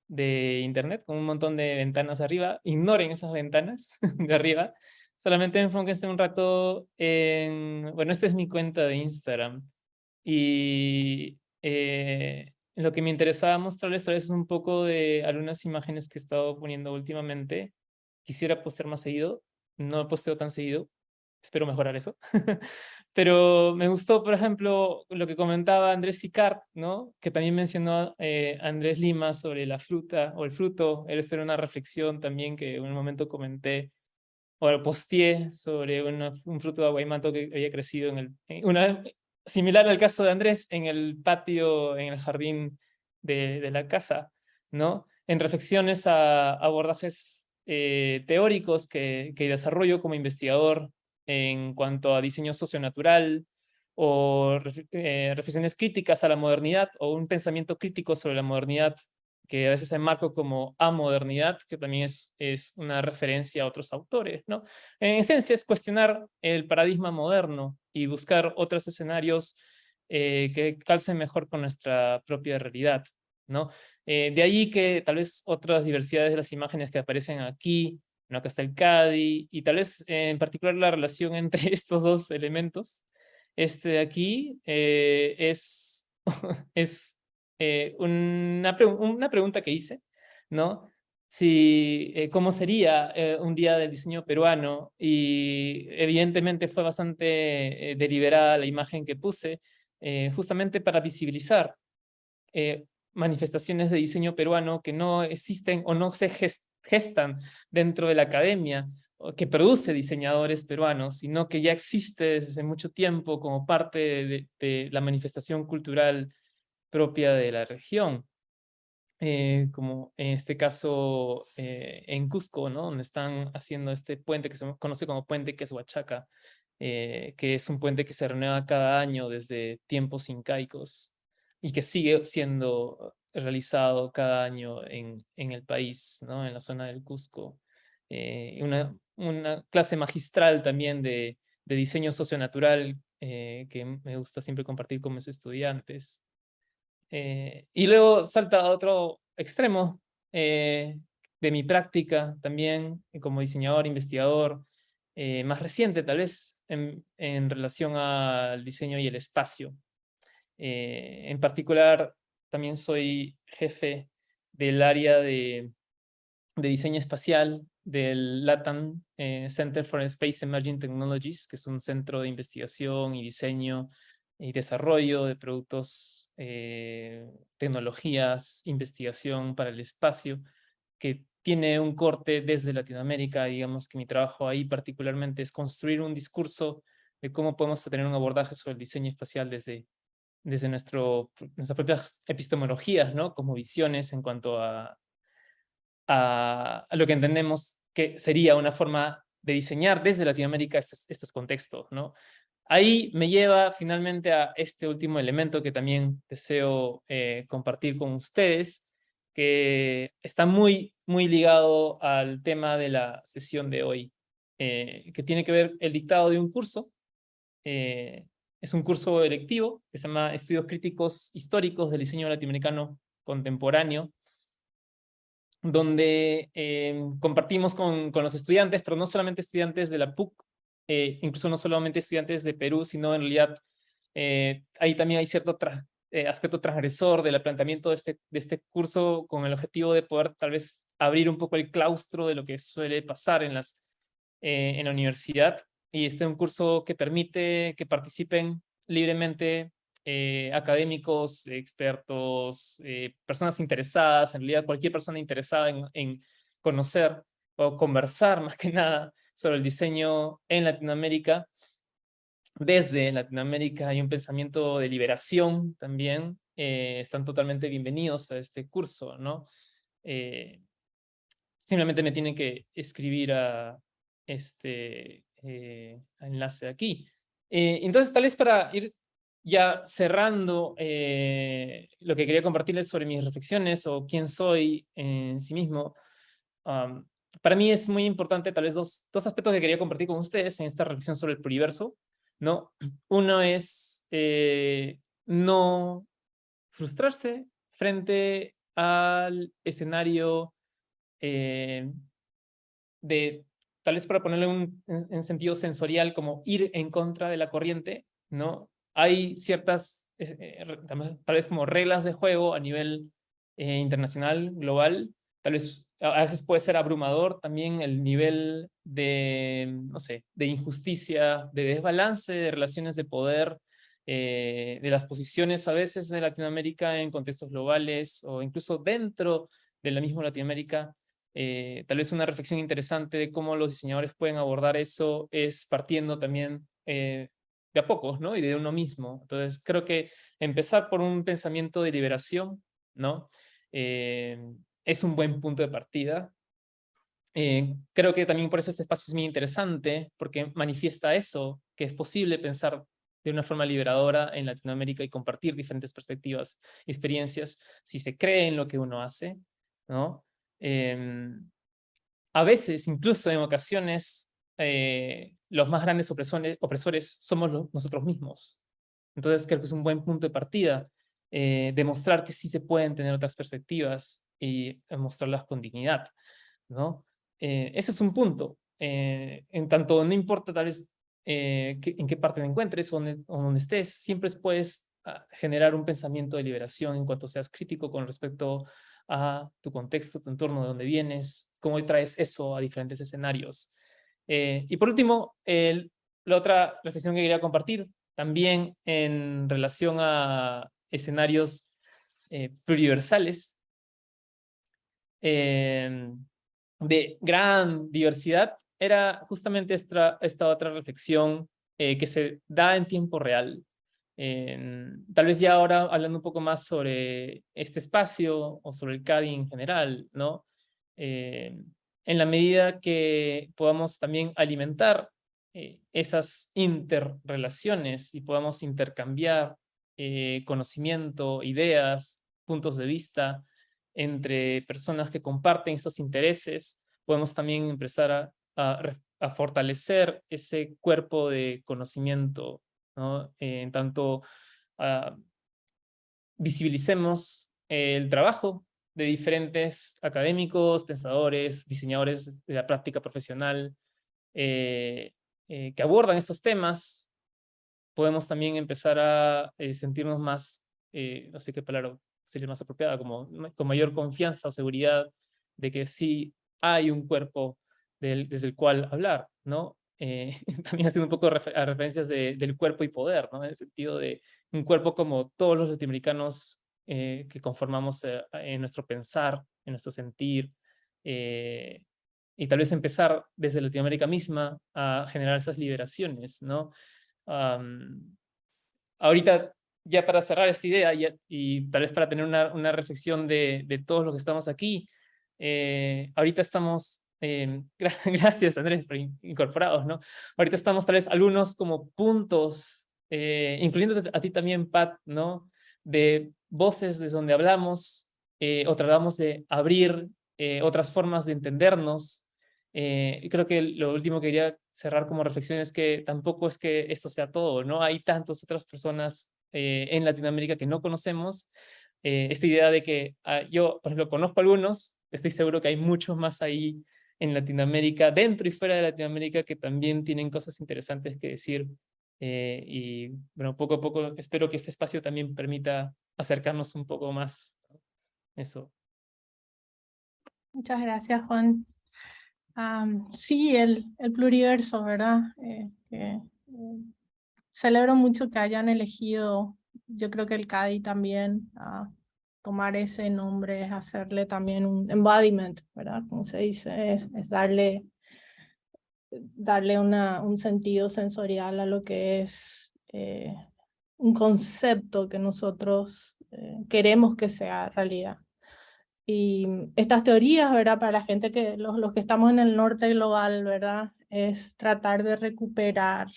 de internet, con un montón de ventanas arriba. Ignoren esas ventanas de arriba, solamente enfóquense un rato bueno, esta es mi cuenta de Instagram, y lo que me interesaba mostrarles tal vez es un poco de algunas imágenes que he estado poniendo últimamente. Quisiera postear más seguido, no posteo tan seguido, espero mejorar eso. Pero me gustó, por ejemplo, lo que comentaba Andrés Sicart, ¿no? Que también mencionó Andrés Lima sobre la fruta o el fruto. Esa era una reflexión también que en un momento comenté o posteé sobre un fruto de aguaymanto que había crecido similar al caso de Andrés, en el patio, en el jardín de la casa, ¿no? En reflexiones a abordajes teóricos que desarrollo como investigador en cuanto a diseño socionatural o reflexiones críticas a la modernidad o un pensamiento crítico sobre la modernidad que a veces enmarco como amodernidad, que también es una referencia a otros autores, ¿no? En esencia es cuestionar el paradigma moderno y buscar otros escenarios que calcen mejor con nuestra propia realidad, ¿no? De ahí que tal vez otras diversidades de las imágenes que aparecen aquí, ¿no? Acá está el CADI, y tal vez en particular la relación entre estos dos elementos. Este de aquí es una pregunta que hice, ¿no? ¿Cómo sería un día del diseño peruano? Y evidentemente fue bastante deliberada la imagen que puse, justamente para visibilizar manifestaciones de diseño peruano que no existen o no se gestan dentro de la academia, o que produce diseñadores peruanos, sino que ya existe desde mucho tiempo como parte de la manifestación cultural propia de la región, como en este caso en Cusco, ¿no? Donde están haciendo este puente que se conoce como Puente Quezhuachaca, que es un puente que se renueva cada año desde tiempos incaicos y que sigue siendo realizado cada año en el país, ¿no? En la zona del Cusco. Una clase magistral también de diseño socionatural que me gusta siempre compartir con mis estudiantes. Y luego salta a otro extremo de mi práctica también como diseñador, investigador, más reciente tal vez en relación al diseño y el espacio. En particular, también soy jefe del área de diseño espacial del LATAM Center for Space Emerging Technologies, que es un centro de investigación y diseño y desarrollo de productos, tecnologías, investigación para el espacio, que tiene un corte desde Latinoamérica. Digamos que mi trabajo ahí particularmente es construir un discurso de cómo podemos tener un abordaje sobre el diseño espacial desde nuestras propias epistemologías, ¿no? Como visiones en cuanto a lo que entendemos que sería una forma de diseñar desde Latinoamérica estos contextos, ¿no? Ahí me lleva finalmente a este último elemento que también deseo compartir con ustedes, que está muy ligado al tema de la sesión de hoy, que tiene que ver el dictado de un curso. Es un curso electivo que se llama Estudios Críticos Históricos del Diseño Latinoamericano Contemporáneo, donde compartimos con los estudiantes, pero no solamente estudiantes de la PUC, incluso no solamente estudiantes de Perú, sino en realidad ahí también hay cierto aspecto transgresor del planteamiento de este curso, con el objetivo de poder tal vez abrir un poco el claustro de lo que suele pasar en la universidad. Y este es un curso que permite que participen libremente académicos, expertos, personas interesadas, en realidad cualquier persona interesada en conocer o conversar más que nada sobre el diseño en Latinoamérica. Desde Latinoamérica hay un pensamiento de liberación también. Están totalmente bienvenidos a este curso, ¿no? Simplemente me tienen que escribir a este enlace de aquí. Entonces, tal vez para ir ya cerrando lo que quería compartirles sobre mis reflexiones o quién soy en sí mismo, para mí es muy importante tal vez dos aspectos que quería compartir con ustedes en esta reflexión sobre el pluriverso, ¿no? Uno es no frustrarse frente al escenario de, tal vez para ponerle en sentido sensorial, como ir en contra de la corriente, ¿no? Hay ciertas, tal vez como reglas de juego a nivel internacional, global. Tal vez a veces puede ser abrumador también el nivel de, no sé, de injusticia, de desbalance de relaciones de poder, de las posiciones a veces de Latinoamérica en contextos globales o incluso dentro de la misma Latinoamérica. Tal vez una reflexión interesante de cómo los diseñadores pueden abordar eso es partiendo también de a pocos, ¿no? Y de uno mismo. Entonces, creo que empezar por un pensamiento de liberación, ¿no? Es un buen punto de partida. Creo que también por eso este espacio es muy interesante, porque manifiesta eso, que es posible pensar de una forma liberadora en Latinoamérica y compartir diferentes perspectivas y experiencias si se cree en lo que uno hace, ¿no? A veces, incluso en ocasiones, los más grandes opresores somos nosotros mismos. Entonces creo que es un buen punto de partida demostrar que sí se pueden tener otras perspectivas y mostrarlas con dignidad, ¿no? Ese es un punto. En tanto, no importa tal vez en qué parte te encuentres o donde estés, siempre puedes generar un pensamiento de liberación en cuanto seas crítico con respecto a tu contexto, tu entorno, de dónde vienes, cómo traes eso a diferentes escenarios. Y por último, la otra reflexión que quería compartir, también en relación a escenarios pluriversales, de gran diversidad, era justamente esta otra reflexión que se da en tiempo real. Tal vez ya ahora hablando un poco más sobre este espacio o sobre el CADI en general, ¿no? En la medida que podamos también alimentar esas interrelaciones y podamos intercambiar conocimiento, ideas, puntos de vista entre personas que comparten estos intereses, podemos también empezar a fortalecer ese cuerpo de conocimiento, ¿no? En tanto visibilicemos el trabajo de diferentes académicos, pensadores, diseñadores de la práctica profesional que abordan estos temas, podemos también empezar a sentirnos más, no sé qué palabra sería más apropiada, como con mayor confianza o seguridad de que sí hay un cuerpo desde el cual hablar, ¿no? También haciendo un poco a referencias del cuerpo y poder, ¿no? En el sentido de un cuerpo como todos los latinoamericanos que conformamos en nuestro pensar, en nuestro sentir, y tal vez empezar desde Latinoamérica misma a generar esas liberaciones, ¿no? Ahorita, ya para cerrar esta idea y tal vez para tener una reflexión de todos los que estamos aquí, ahorita estamos, gracias Andrés por incorporados, ¿no? Ahorita estamos tal vez algunos como puntos, incluyéndote a ti también, Pat, ¿no? De voces desde donde hablamos, o tratamos de abrir otras formas de entendernos. Y creo que lo último que quería cerrar como reflexión es que tampoco es que esto sea todo, ¿no? Hay tantas otras personas en Latinoamérica que no conocemos. Esta idea de que yo, por ejemplo, conozco algunos, estoy seguro que hay muchos más ahí en Latinoamérica, dentro y fuera de Latinoamérica, que también tienen cosas interesantes que decir. Y bueno, poco a poco espero que este espacio también permita acercarnos un poco más. Eso. Muchas gracias, Juan. Sí, el pluriverso, ¿verdad? Celebro mucho que hayan elegido, yo creo que el CADI también, tomar ese nombre, es hacerle también un embodiment, ¿verdad? Como se dice, es darle un sentido sensorial a lo que es un concepto que nosotros queremos que sea realidad. Y estas teorías, ¿verdad? Para la gente los que estamos en el norte global, ¿verdad? Es tratar de recuperar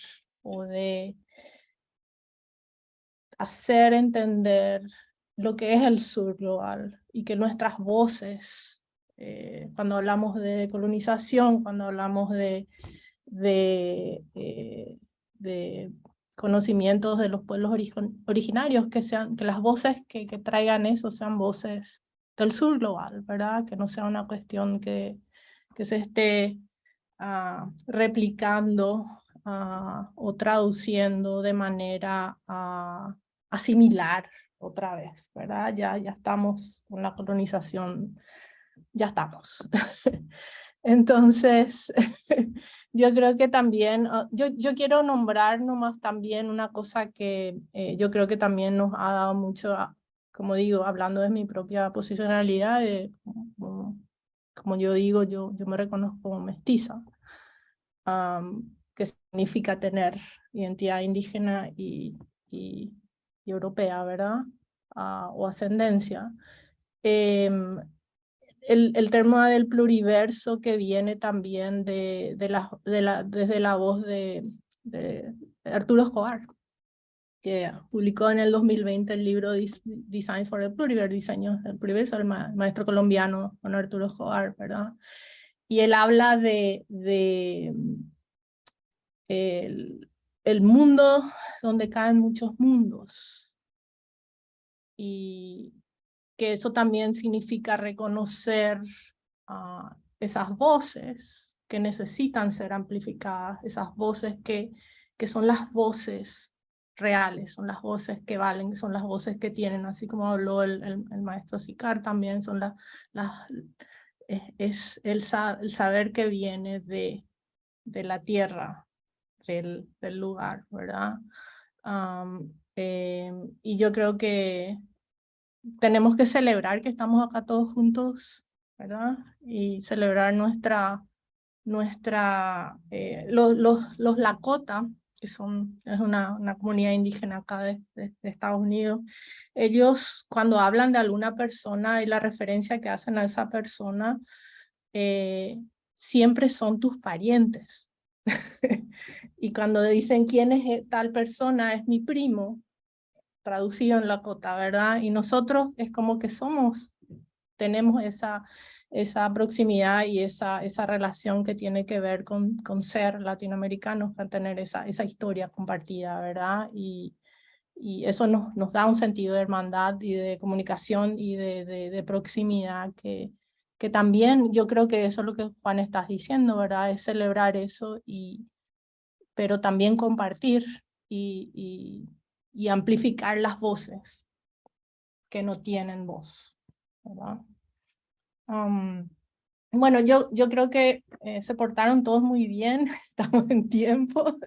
o de hacer entender lo que es el sur global y que nuestras voces, cuando hablamos de colonización, cuando hablamos de conocimientos de los pueblos originarios, que las voces que traigan eso sean voces del sur global, ¿verdad? Que no sea una cuestión que se esté replicando o traduciendo de manera asimilar otra vez, ¿verdad? Ya estamos con la colonización, ya estamos. Entonces, yo creo que también, yo quiero nombrar nomás también una cosa que yo creo que también nos ha dado mucho, como digo, hablando de mi propia posicionalidad, como yo digo, yo me reconozco como mestiza, que significa tener identidad indígena y europea, ¿verdad? O ascendencia. El tema del pluriverso que viene también desde la voz de Arturo Escobar, que publicó en el 2020 el libro Designs for the Pluriverse, Diseños del Pluriverso, el maestro colombiano don Arturo Escobar, ¿verdad? Y él habla de el mundo donde caen muchos mundos, y que eso también significa reconocer esas voces que necesitan ser amplificadas, esas voces que son las voces reales, son las voces que valen, son las voces que tienen, así como habló el maestro Sicar también, son es el saber que viene de la tierra, del lugar, ¿verdad? Y yo creo que tenemos que celebrar que estamos acá todos juntos, ¿verdad? Y celebrar los Lakota, que es una comunidad indígena acá de Estados Unidos. Ellos, cuando hablan de alguna persona y la referencia que hacen a esa persona, siempre son tus parientes. Y cuando dicen quién es tal persona, es mi primo, traducido en Lakota, ¿verdad? Y nosotros es como que tenemos esa proximidad y esa relación que tiene que ver con ser latinoamericanos, con tener esa historia compartida, ¿verdad? Y eso nos da un sentido de hermandad y de comunicación y de proximidad que también yo creo que eso es lo que Juan estás diciendo, ¿verdad? Es celebrar eso, pero también compartir y amplificar las voces que no tienen voz, ¿verdad? Bueno, yo creo que se portaron todos muy bien, estamos en tiempo.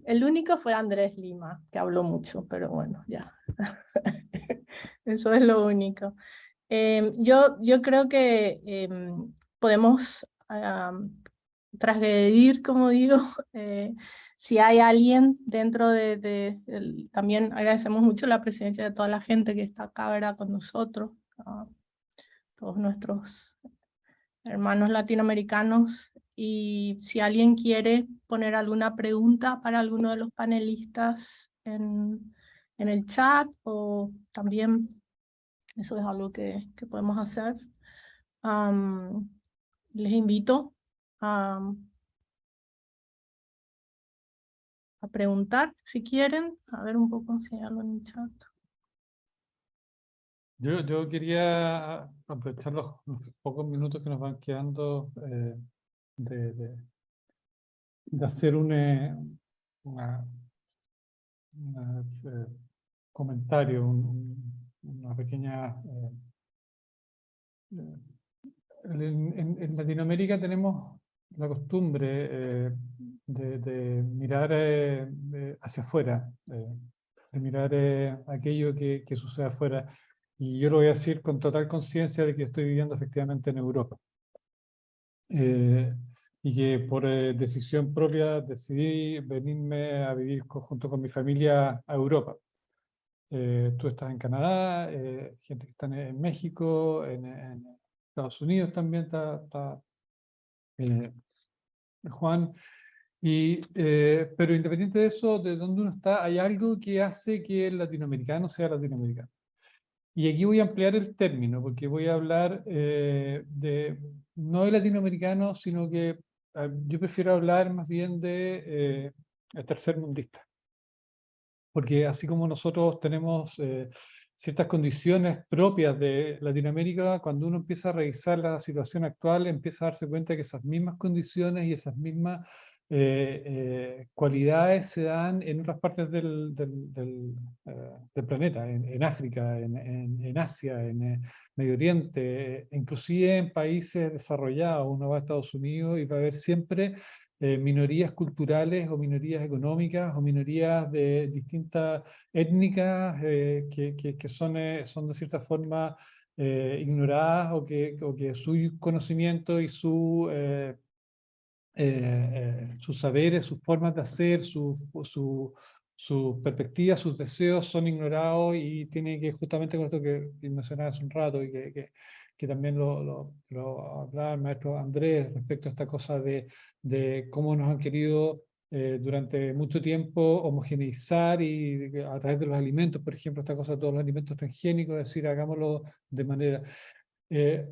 El único fue Andrés Lima, que habló mucho, pero bueno, ya. Eso es lo único. Yo creo que podemos transgredir, como digo, si hay alguien dentro también agradecemos mucho la presencia de toda la gente que está acá, ¿verdad? Con nosotros, todos nuestros hermanos latinoamericanos, y si alguien quiere poner alguna pregunta para alguno de los panelistas en el chat, o también Eso es algo que podemos hacer. Les invito a preguntar si quieren, a ver un poco si hay algo en el chat. Yo quería aprovechar los pocos minutos que nos van quedando de hacer una comentario, una pequeña... en Latinoamérica tenemos la costumbre de mirar hacia afuera, de mirar aquello que sucede afuera. Y yo lo voy a decir con total conciencia de que estoy viviendo efectivamente en Europa. Y que por decisión propia decidí venirme a vivir junto con mi familia a Europa. Tú estás en Canadá, gente que está en México, en Estados Unidos también está Juan. Pero independiente de eso, de donde uno está, hay algo que hace que el latinoamericano sea latinoamericano. Y aquí voy a ampliar el término, porque voy a hablar no de latinoamericano, sino que yo prefiero hablar más bien de tercermundista. Porque así como nosotros tenemos ciertas condiciones propias de Latinoamérica, cuando uno empieza a revisar la situación actual, empieza a darse cuenta que esas mismas condiciones y esas mismas cualidades se dan en otras partes del planeta, en África, en Asia, en Medio Oriente, inclusive en países desarrollados. Uno va a Estados Unidos y va a ver siempre minorías culturales o minorías económicas o minorías de distintas étnicas que son de cierta forma ignoradas o que su conocimiento y sus saberes, sus formas de hacer, sus perspectivas, sus deseos son ignorados, y tiene que justamente con esto que mencionaba hace un rato y que también lo hablaba el maestro Andrés respecto a esta cosa de cómo nos han querido durante mucho tiempo homogeneizar y a través de los alimentos, por ejemplo, esta cosa de todos los alimentos transgénicos, es decir, hagámoslo de manera... creo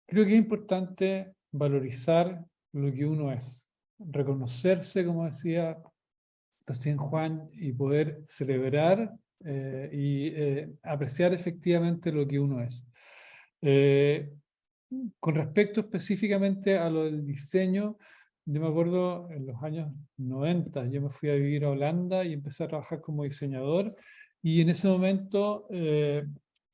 que es importante valorizar lo que uno es, reconocerse, como decía recién Juan, y poder celebrar y apreciar efectivamente lo que uno es. Con respecto específicamente a lo del diseño, yo me acuerdo en los años 90, yo me fui a vivir a Holanda y empecé a trabajar como diseñador, y en ese momento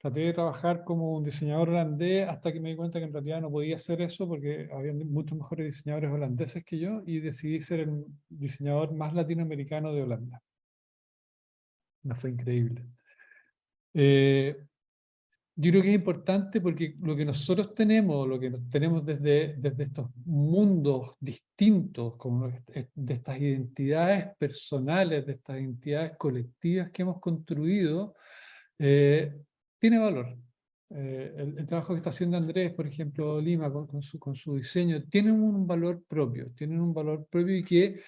traté de trabajar como un diseñador holandés hasta que me di cuenta que en realidad no podía hacer eso porque había muchos mejores diseñadores holandeses que yo, y decidí ser el diseñador más latinoamericano de Holanda. Me fue increíble. Yo creo que es importante porque lo que nosotros tenemos, lo que tenemos desde estos mundos distintos, como de estas identidades personales, de estas identidades colectivas que hemos construido, tiene valor. El trabajo que está haciendo Andrés, por ejemplo, Lima, con su diseño, tiene un valor propio, y que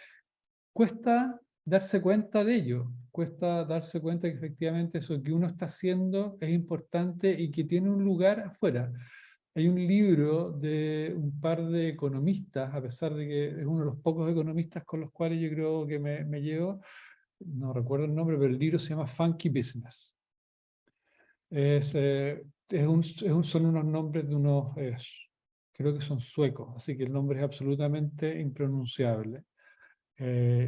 cuesta darse cuenta de ello, cuesta darse cuenta que efectivamente eso que uno está haciendo es importante y que tiene un lugar afuera. Hay un libro de un par de economistas, a pesar de que es uno de los pocos economistas con los cuales yo creo que me llevo, no recuerdo el nombre, pero el libro se llama Funky Business. Son unos nombres de unos, creo que son suecos, así que el nombre es absolutamente impronunciable.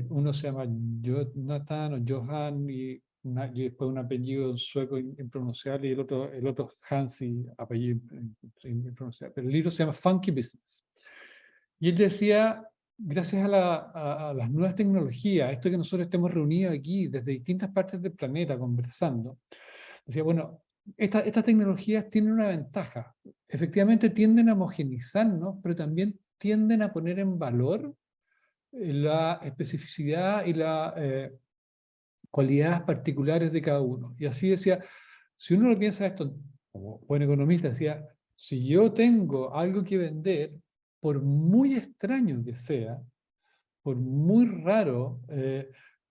Uno se llama Jonathan o Johan y después un apellido sueco impronunciable, y el otro Hans y apellido impronunciable. Pero el libro se llama Funky Business. Y él decía, gracias a las nuevas tecnologías, esto que nosotros estemos reunidos aquí desde distintas partes del planeta conversando, decía, bueno, estas tecnologías tienen una ventaja. Efectivamente tienden a homogenizarnos, pero también tienden a poner en valor la especificidad y las cualidades particulares de cada uno. Y así decía, si uno lo piensa esto, como buen economista, decía, si yo tengo algo que vender, por muy extraño que sea, por muy raro,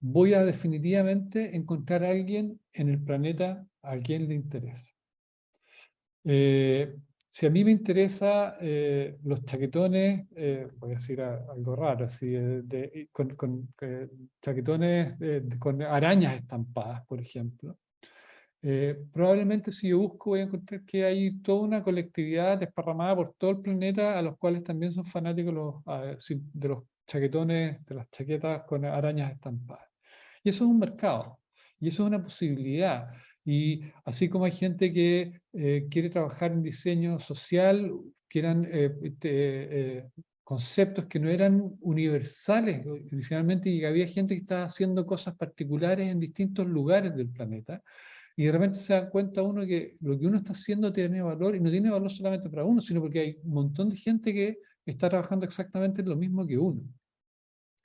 voy a definitivamente encontrar a alguien en el planeta a quien le interesa. Si a mí me interesa los chaquetones, voy a decir algo raro, así, con chaquetones con arañas estampadas, por ejemplo. Probablemente si yo busco voy a encontrar que hay toda una colectividad desparramada por todo el planeta a los cuales también son fanáticos de los chaquetones, de las chaquetas con arañas estampadas. Y eso es un mercado, y eso es una posibilidad. Y así como hay gente que quiere trabajar en diseño social, que eran conceptos que no eran universales originalmente, y que había gente que estaba haciendo cosas particulares en distintos lugares del planeta, y de repente se da cuenta uno que lo que uno está haciendo tiene valor, y no tiene valor solamente para uno, sino porque hay un montón de gente que está trabajando exactamente en lo mismo que uno.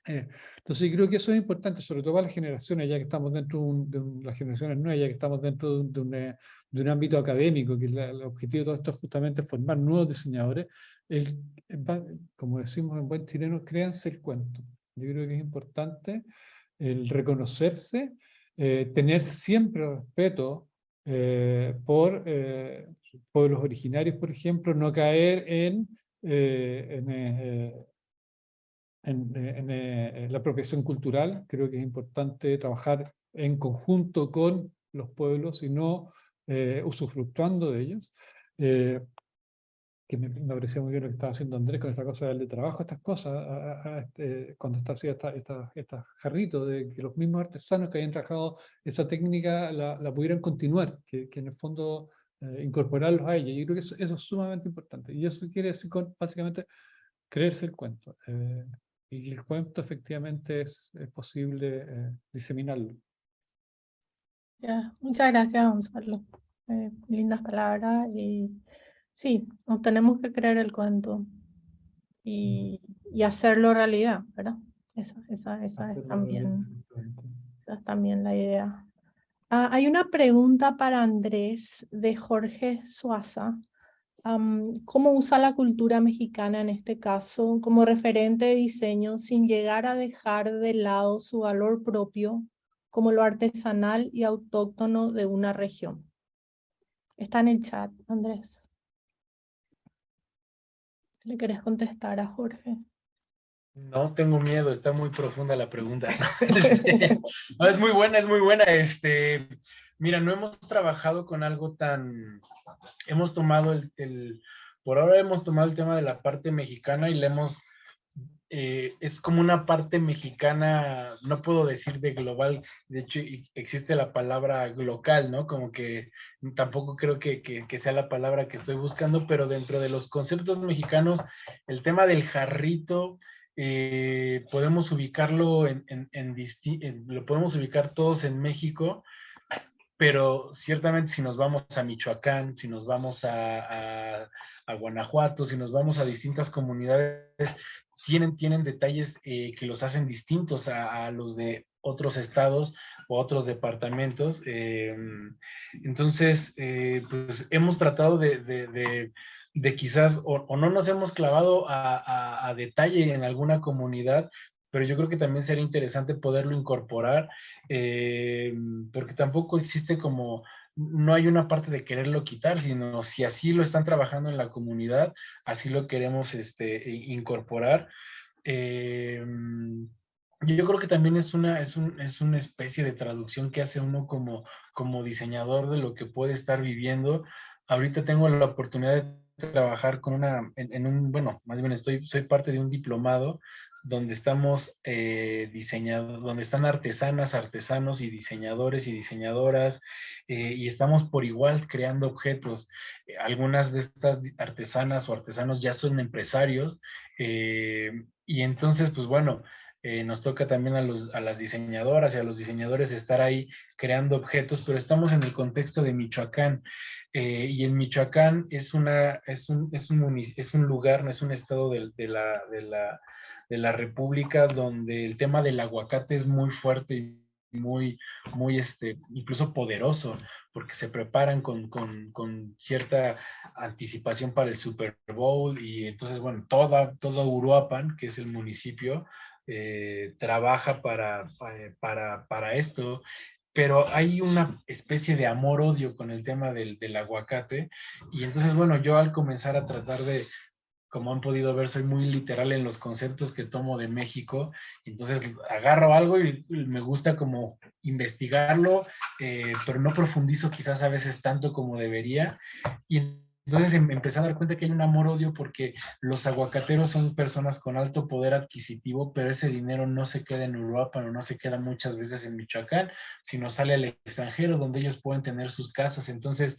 Entonces creo que eso es importante, sobre todo para las generaciones, ya que estamos dentro las generaciones nuevas, ya que estamos dentro de un ámbito académico, que el objetivo de todo esto es justamente formar nuevos diseñadores. Como decimos en buen chileno, créanse el cuento. Yo creo que es importante el reconocerse, tener siempre respeto por pueblos originarios, por ejemplo, no caer en la apropiación cultural. Creo que es importante trabajar en conjunto con los pueblos y no usufructuando de ellos. Que me parecía muy bien lo que estaba haciendo Andrés con esta cosa del trabajo, estas cosas, cuando está haciendo esta jarrito, de que los mismos artesanos que hayan trabajado esa técnica la pudieran continuar, que en el fondo incorporarlos a ella. Yo creo que eso es sumamente importante. Y eso quiere decir básicamente creerse el cuento. Y el cuento efectivamente es posible diseminarlo. Ya, muchas gracias, Gonzalo. Lindas palabras y sí, nos tenemos que creer el cuento y hacerlo realidad, ¿verdad? Esa es también la idea. Hay una pregunta para Andrés de Jorge Suaza. ¿Cómo usa la cultura mexicana en este caso como referente de diseño sin llegar a dejar de lado su valor propio como lo artesanal y autóctono de una región? Está en el chat, Andrés. ¿Le querés contestar a Jorge? No tengo miedo, está muy profunda la pregunta. No, es muy buena, es muy buena. Mira, no hemos trabajado con algo tan... Hemos tomado por ahora hemos tomado el tema de la parte mexicana y le hemos... es como una parte mexicana, no puedo decir de global, de hecho existe la palabra local, ¿no? Como que tampoco creo que sea la palabra que estoy buscando, pero dentro de los conceptos mexicanos, el tema del jarrito, podemos ubicarlo lo podemos ubicar todos en México, pero ciertamente si nos vamos a Michoacán, si nos vamos a Guanajuato, si nos vamos a distintas comunidades, tienen detalles que los hacen distintos a los de otros estados o otros departamentos. Entonces, pues hemos tratado de quizás, o no nos hemos clavado a detalle en alguna comunidad, pero yo creo que también sería interesante poderlo incorporar, porque tampoco existe como, no hay una parte de quererlo quitar, sino si así lo están trabajando en la comunidad, así lo queremos incorporar. Yo creo que también es una especie de traducción que hace uno como diseñador de lo que puede estar viviendo. Ahorita tengo la oportunidad de trabajar con bueno, más bien soy parte de un diplomado donde estamos donde están artesanas, artesanos y diseñadores y diseñadoras, y estamos por igual creando objetos. Algunas de estas artesanas o artesanos ya son empresarios, y entonces, pues bueno, nos toca también a las diseñadoras y a los diseñadores estar ahí creando objetos, pero estamos en el contexto de Michoacán, y en Michoacán es un lugar, no es un estado de la República donde el tema del aguacate es muy fuerte y muy, incluso poderoso, porque se preparan con cierta anticipación para el Super Bowl, y entonces, bueno, todo Uruapan, que es el municipio, trabaja para esto, pero hay una especie de amor-odio con el tema del aguacate, y entonces, bueno, yo al comenzar a tratar de, como han podido ver, soy muy literal en los conceptos que tomo de México, entonces agarro algo y me gusta como investigarlo, pero no profundizo quizás a veces tanto como debería, y entonces me empecé a dar cuenta que hay un amor-odio porque los aguacateros son personas con alto poder adquisitivo, pero ese dinero no se queda en Uruapan o no se queda muchas veces en Michoacán, sino sale al extranjero donde ellos pueden tener sus casas. Entonces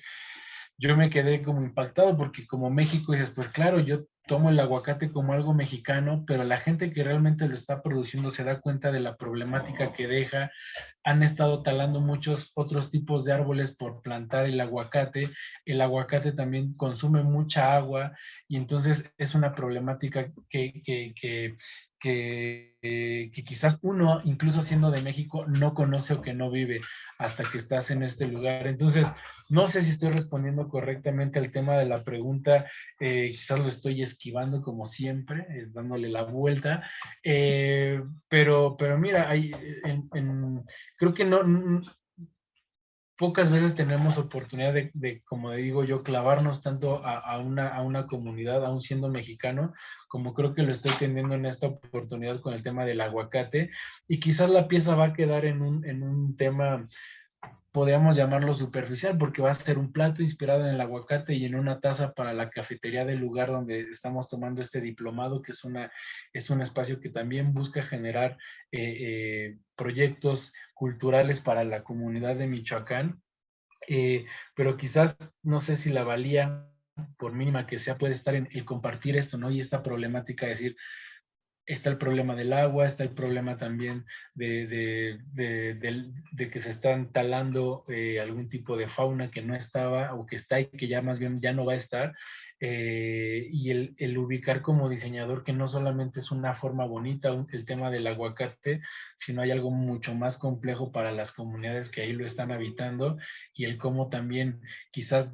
yo me quedé como impactado porque como México dices, pues claro, yo tomo el aguacate como algo mexicano, pero la gente que realmente lo está produciendo se da cuenta de la problemática que deja. Han estado talando muchos otros tipos de árboles por plantar el aguacate. El aguacate también consume mucha agua y entonces es una problemática que quizás uno, incluso siendo de México, no conoce o que no vive hasta que estás en este lugar. Entonces, no sé si estoy respondiendo correctamente al tema de la pregunta, quizás lo estoy esquivando como siempre, dándole la vuelta, pero mira, creo que pocas veces tenemos oportunidad como digo yo, clavarnos tanto a una comunidad, aún siendo mexicano, como creo que lo estoy teniendo en esta oportunidad con el tema del aguacate, y quizás la pieza va a quedar en un tema, podríamos llamarlo superficial, porque va a ser un plato inspirado en el aguacate y en una taza para la cafetería del lugar donde estamos tomando este diplomado, que es un espacio que también busca generar proyectos culturales para la comunidad de Michoacán, pero quizás no sé si la valía, por mínima que sea, puede estar en el compartir esto, ¿no? Y esta problemática de decir, está el problema del agua, está el problema también de que se están talando algún tipo de fauna que no estaba o que está y que ya más bien ya no va a estar. Y el ubicar como diseñador que no solamente es una forma bonita, el tema del aguacate, sino hay algo mucho más complejo para las comunidades que ahí lo están habitando, y el cómo también quizás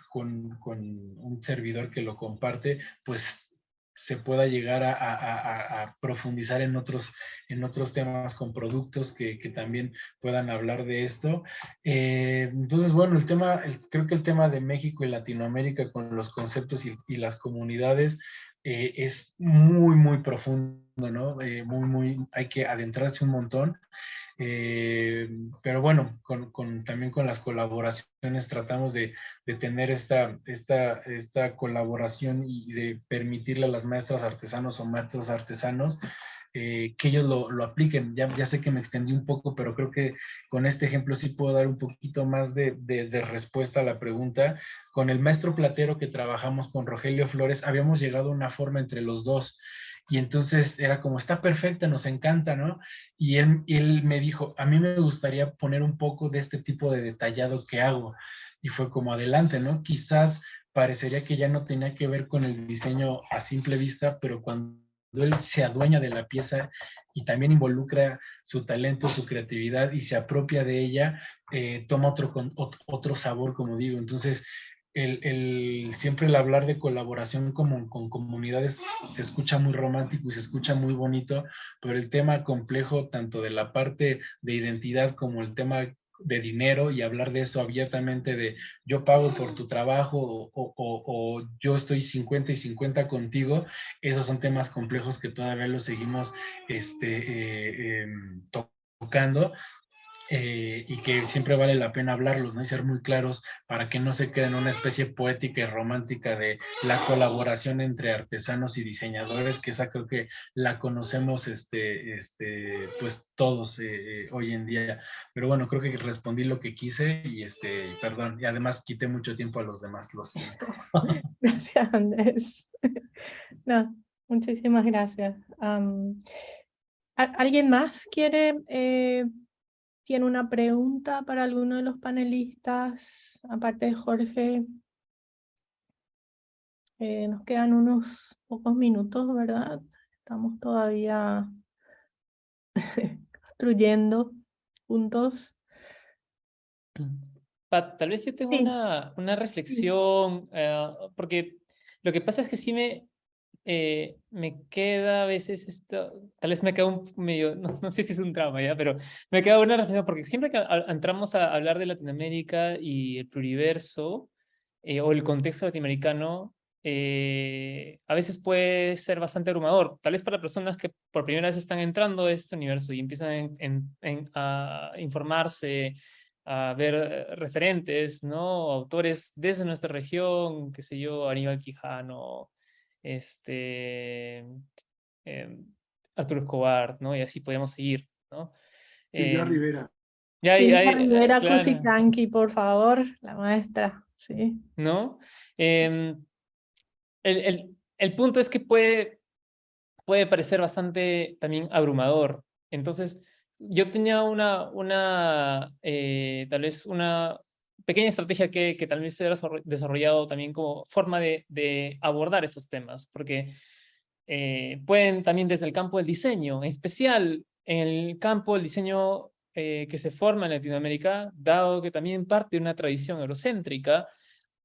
con un servidor que lo comparte, pues se pueda llegar a profundizar en otros temas con productos que también puedan hablar de esto. Entonces, bueno, creo que el tema de México y Latinoamérica con los conceptos y las comunidades es muy, muy profundo, ¿no? Hay que adentrarse un montón. Pero bueno, también con las colaboraciones tratamos de tener esta colaboración y de permitirle a las maestras artesanos o maestros artesanos que ellos lo apliquen. Ya sé que me extendí un poco, pero creo que con este ejemplo sí puedo dar un poquito más de respuesta a la pregunta. Con el maestro platero que trabajamos con Rogelio Flores, habíamos llegado a una forma entre los dos. Y entonces era como, está perfecta, nos encanta, ¿no? Y él me dijo, a mí me gustaría poner un poco de este tipo de detallado que hago. Y fue como adelante, ¿no? Quizás parecería que ya no tenía que ver con el diseño a simple vista, pero cuando él se adueña de la pieza y también involucra su talento, su creatividad y se apropia de ella, toma otro sabor, como digo. Entonces, siempre el hablar de colaboración con comunidades se escucha muy romántico y se escucha muy bonito, pero el tema complejo tanto de la parte de identidad como el tema de dinero, y hablar de eso abiertamente, de yo pago por tu trabajo o yo estoy 50 y 50 contigo, esos son temas complejos que todavía los seguimos tocando, y que siempre vale la pena hablarlos, ¿no? Y ser muy claros para que no se quede en una especie poética y romántica de la colaboración entre artesanos y diseñadores, que esa creo que la conocemos pues todos hoy en día. Pero bueno, creo que respondí lo que quise y perdón, y además quité mucho tiempo a los demás, lo siento. Gracias, Andrés. No, muchísimas gracias. ¿Alguien más tiene una pregunta para alguno de los panelistas, aparte de Jorge? Nos quedan unos pocos minutos, ¿verdad? Estamos todavía construyendo juntos. Pat, tal vez yo tengo Sí. una reflexión, porque lo que pasa es que sí me queda a veces esto, tal vez me queda un medio, no sé si es un trauma ya, pero me queda una reflexión, porque siempre que entramos a hablar de Latinoamérica y el pluriverso, o el contexto latinoamericano, a veces puede ser bastante abrumador, tal vez para personas que por primera vez están entrando a este universo y empiezan a informarse, a ver referentes, ¿no? Autores desde nuestra región, qué sé yo, Aníbal Quijano, este, em, Arturo Escobar, ¿no? Y así podemos seguir, ¿no? Silvia Em, Rivera. ya hay, Silvia Rivera claro, Cusicanqui, por favor, la maestra, sí. ¿no? Em, el punto es que puede parecer bastante también abrumador. Entonces, yo tenía tal vez una pequeña estrategia que tal vez se ha desarrollado también como forma de abordar esos temas, porque pueden también desde el campo del diseño, en especial en el campo del diseño que se forma en Latinoamérica, dado que también parte de una tradición eurocéntrica,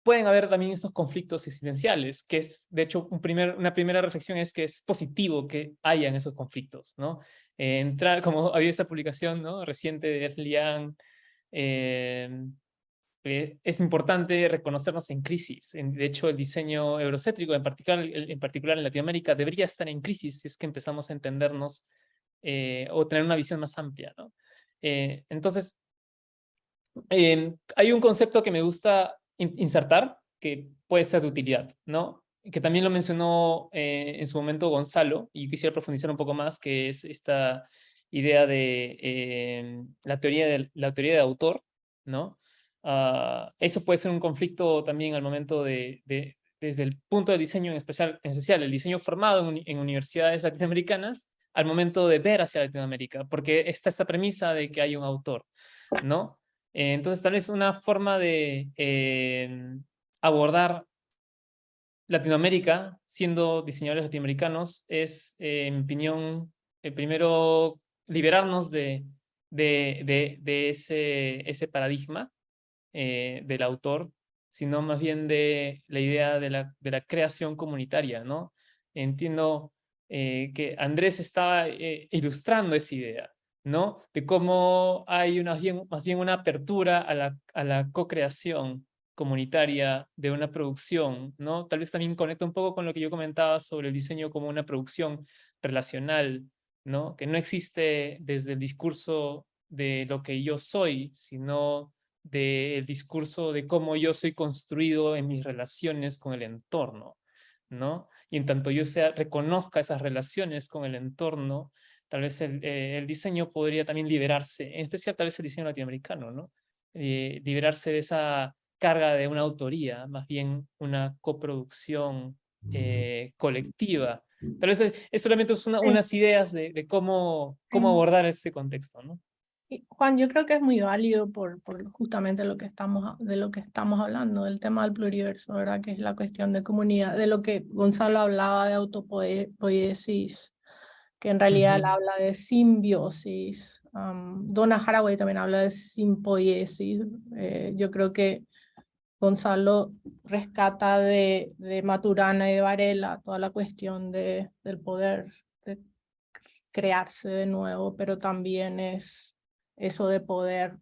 pueden haber también estos conflictos existenciales, que es, de hecho, una primera reflexión es que es positivo que hayan esos conflictos, ¿no? Como había esta publicación, ¿no? Reciente de Liang, es importante reconocernos en crisis. De hecho, el diseño eurocéntrico, en particular en Latinoamérica, debería estar en crisis si es que empezamos a entendernos o tener una visión más amplia, ¿no? Entonces, hay un concepto que me gusta insertar, que puede ser de utilidad, ¿no? Que también lo mencionó en su momento Gonzalo, y quisiera profundizar un poco más, que es esta idea de la teoría de autor, ¿no? Eso puede ser un conflicto también al momento desde el punto de diseño en especial el diseño formado en universidades latinoamericanas, al momento de ver hacia Latinoamérica, porque está esta premisa de que hay un autor, ¿no? Entonces, tal vez una forma de abordar Latinoamérica, siendo diseñadores latinoamericanos, es, en mi opinión, primero liberarnos de ese paradigma del autor, sino más bien de la idea de la creación comunitaria, ¿no? Entiendo que Andrés estaba ilustrando esa idea, ¿no? De cómo hay más bien una apertura a la co-creación comunitaria de una producción, ¿no? Tal vez también conecta un poco con lo que yo comentaba sobre el diseño como una producción relacional, ¿no? Que no existe desde el discurso de lo que yo soy, sino del discurso de cómo yo soy construido en mis relaciones con el entorno, ¿no? Y en tanto yo reconozca esas relaciones con el entorno, tal vez el diseño podría también liberarse, en especial tal vez el diseño latinoamericano, ¿no? Liberarse de esa carga de una autoría, más bien una coproducción colectiva. Tal vez es solamente unas ideas de cómo abordar este contexto, ¿no? Y, Juan, yo creo que es muy válido por justamente de lo que estamos hablando, del tema del pluriverso, ¿verdad? Que es la cuestión de comunidad, de lo que Gonzalo hablaba de autopoiesis, que en realidad él habla de simbiosis. Donna Haraway también habla de simpoiesis. Yo creo que Gonzalo rescata de Maturana y de Varela toda la cuestión del poder de crearse de nuevo, pero también es eso de poder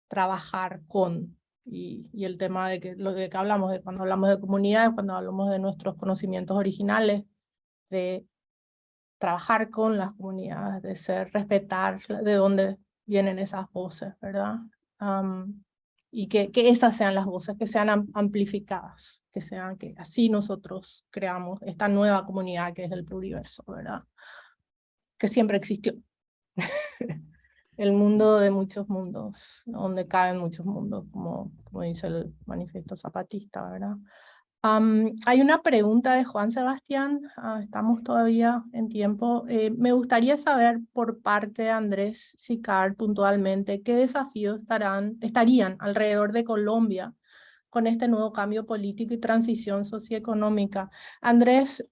trabajar con, y el tema de que lo de que hablamos, de cuando hablamos de comunidades, cuando hablamos de nuestros conocimientos originales, de trabajar con las comunidades, de respetar de dónde vienen esas voces, ¿verdad? Y que esas sean las voces, que sean amplificadas, que así nosotros creamos esta nueva comunidad que es el pluriverso, ¿verdad? Que siempre existió. El mundo de muchos mundos, donde caben muchos mundos, como dice el manifiesto zapatista, ¿verdad? Hay una pregunta de Juan Sebastián, estamos todavía en tiempo. Me gustaría saber por parte de Andrés Sicard puntualmente qué desafíos estarían alrededor de Colombia con este nuevo cambio político y transición socioeconómica. Andrés,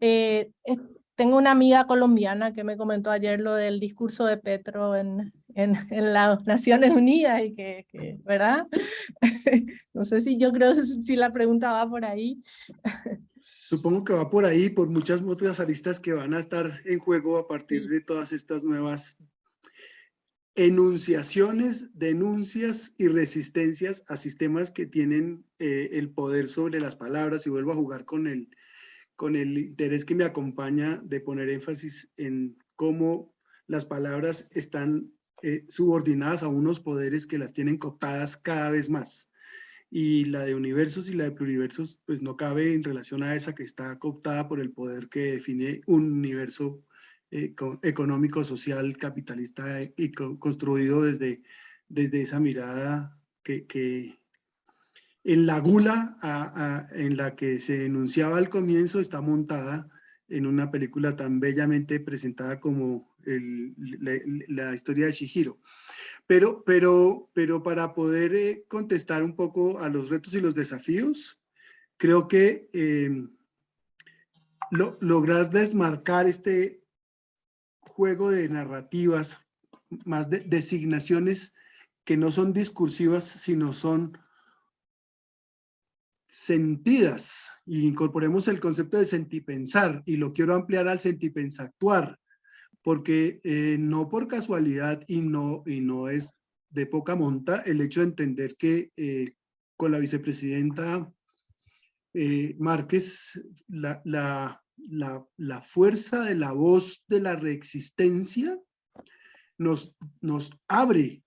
tengo una amiga colombiana que me comentó ayer lo del discurso de Petro en las Naciones Unidas y que ¿verdad? No sé si yo creo si la pregunta va por ahí. Supongo que va por ahí, por muchas otras aristas que van a estar en juego a partir de todas estas nuevas enunciaciones, denuncias y resistencias a sistemas que tienen el poder sobre las palabras. Y vuelvo a jugar con el interés que me acompaña de poner énfasis en cómo las palabras están subordinadas a unos poderes que las tienen cooptadas cada vez más. Y la de universos y la de pluriversos, pues no cabe en relación a esa que está cooptada por el poder que define un universo económico, social, capitalista y construido desde esa mirada que en la gula en la que se enunciaba al comienzo está montada en una película tan bellamente presentada como la historia de Chihiro. Pero para poder contestar un poco a los retos y los desafíos, creo que lograr desmarcar este juego de narrativas, más de designaciones que no son discursivas, sino son sentidas, y incorporemos el concepto de sentipensar, y lo quiero ampliar al sentipensactuar, porque no por casualidad y no es de poca monta el hecho de entender que con la vicepresidenta Márquez, la fuerza de la voz de la reexistencia nos abre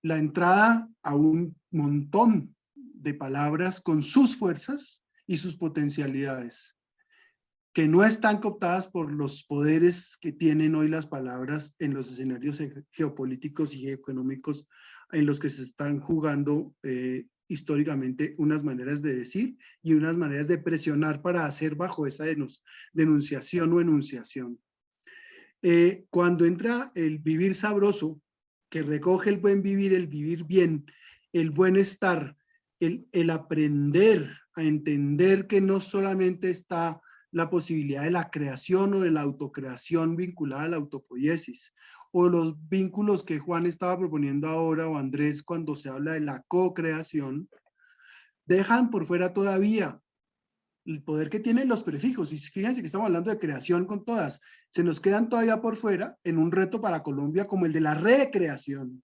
la entrada a un montón de palabras con sus fuerzas y sus potencialidades, que no están cooptadas por los poderes que tienen hoy las palabras en los escenarios geopolíticos y económicos en los que se están jugando históricamente unas maneras de decir y unas maneras de presionar para hacer bajo esa denunciación o enunciación. Cuando entra el vivir sabroso, que recoge el buen vivir, el vivir bien, el buen estar, el aprender a entender que no solamente está la posibilidad de la creación o de la autocreación vinculada a la autopoiesis, o los vínculos que Juan estaba proponiendo ahora, o Andrés, cuando se habla de la co-creación, dejan por fuera todavía el poder que tienen los prefijos. Y fíjense que estamos hablando de creación con todas. Se nos quedan todavía por fuera en un reto para Colombia como el de la recreación.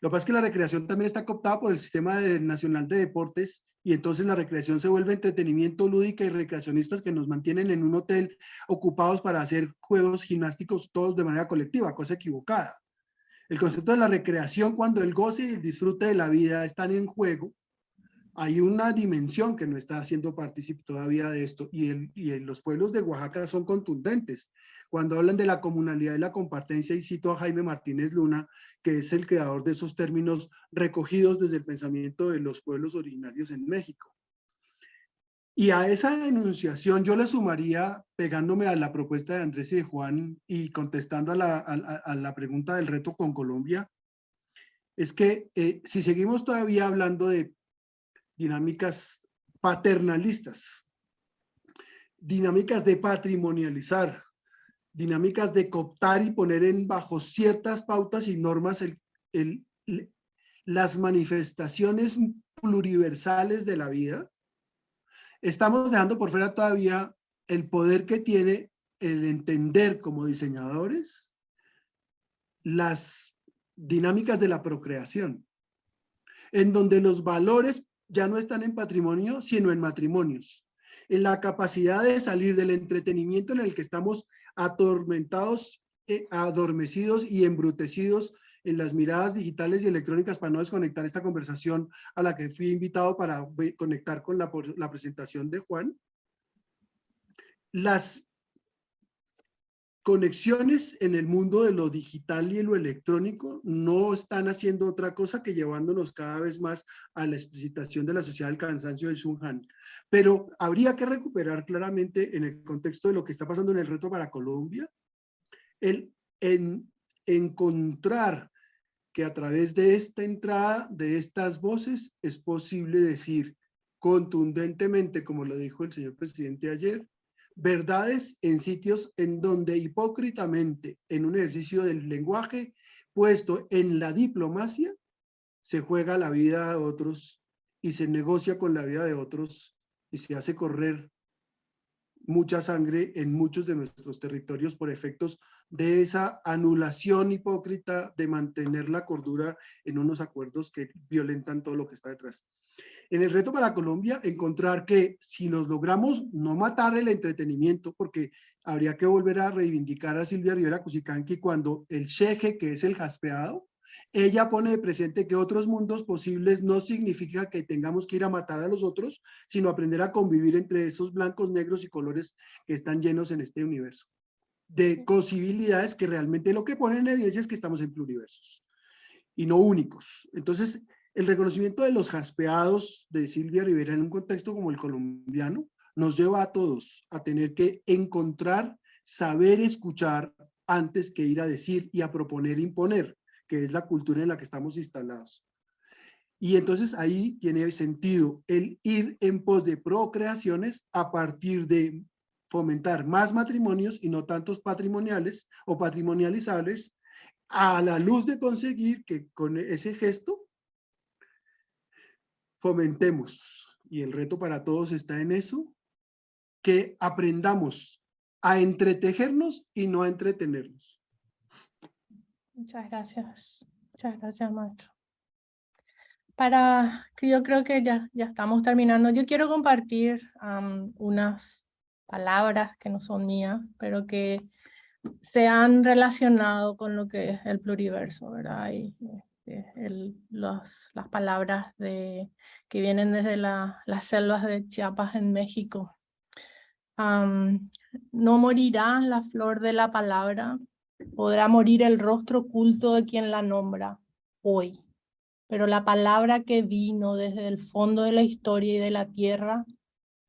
Lo que pasa es que la recreación también está cooptada por el Sistema Nacional de Deportes, y entonces la recreación se vuelve entretenimiento lúdica y recreacionistas que nos mantienen en un hotel ocupados para hacer juegos gimnásticos todos de manera colectiva, cosa equivocada. El concepto de la recreación, cuando el goce y el disfrute de la vida están en juego, hay una dimensión que no está haciendo partícipe todavía de esto, y los pueblos de Oaxaca son contundentes. Cuando hablan de la comunalidad y la compartencia, y cito a Jaime Martínez Luna, que es el creador de esos términos recogidos desde el pensamiento de los pueblos originarios en México. Y a esa enunciación yo le sumaría, pegándome a la propuesta de Andrés y de Juan y contestando a la pregunta del reto con Colombia, es que si seguimos todavía hablando de dinámicas paternalistas, dinámicas de patrimonializar, dinámicas de cooptar y poner bajo ciertas pautas y normas las manifestaciones pluriversales de la vida, estamos dejando por fuera todavía el poder que tiene el entender como diseñadores las dinámicas de la procreación, en donde los valores ya no están en patrimonio, sino en matrimonios, en la capacidad de salir del entretenimiento en el que estamos atormentados, adormecidos y embrutecidos en las miradas digitales y electrónicas, para no desconectar esta conversación a la que fui invitado para conectar con la presentación de Juan. Las conexiones en el mundo de lo digital y lo electrónico no están haciendo otra cosa que llevándonos cada vez más a la explicitación de la sociedad del cansancio del Sun Han. Pero habría que recuperar claramente, en el contexto de lo que está pasando en el reto para Colombia, encontrar que a través de esta entrada, de estas voces, es posible decir contundentemente, como lo dijo el señor presidente ayer, verdades en sitios en donde hipócritamente, en un ejercicio del lenguaje puesto en la diplomacia, se juega la vida de otros y se negocia con la vida de otros y se hace correr mucha sangre en muchos de nuestros territorios por efectos de esa anulación hipócrita de mantener la cordura en unos acuerdos que violentan todo lo que está detrás. En el reto para Colombia, encontrar que si nos logramos no matar el entretenimiento, porque habría que volver a reivindicar a Silvia Rivera Cusicanqui cuando el sheje, que es el jaspeado, ella pone de presente que otros mundos posibles no significa que tengamos que ir a matar a los otros, sino aprender a convivir entre esos blancos, negros y colores que están llenos en este universo de posibilidades que realmente lo que ponen en evidencia es que estamos en pluriversos y no únicos. Entonces, el reconocimiento de los jaspeados de Silvia Rivera en un contexto como el colombiano nos lleva a todos a tener que encontrar, saber escuchar antes que ir a decir y a proponer, imponer, que es la cultura en la que estamos instalados. Y entonces ahí tiene sentido el ir en pos de procreaciones a partir de fomentar más matrimonios y no tantos patrimoniales o patrimonializables, a la luz de conseguir que con ese gesto fomentemos, y el reto para todos está en eso, que aprendamos a entretejernos y no a entretenernos. Muchas gracias, maestro. Yo creo que ya estamos terminando. Yo quiero compartir unas palabras que no son mías, pero que se han relacionado con lo que es el pluriverso, ¿verdad? Y las palabras que vienen desde las selvas de Chiapas en México. No morirá la flor de la palabra, podrá morir el rostro oculto de quien la nombra hoy, pero la palabra que vino desde el fondo de la historia y de la tierra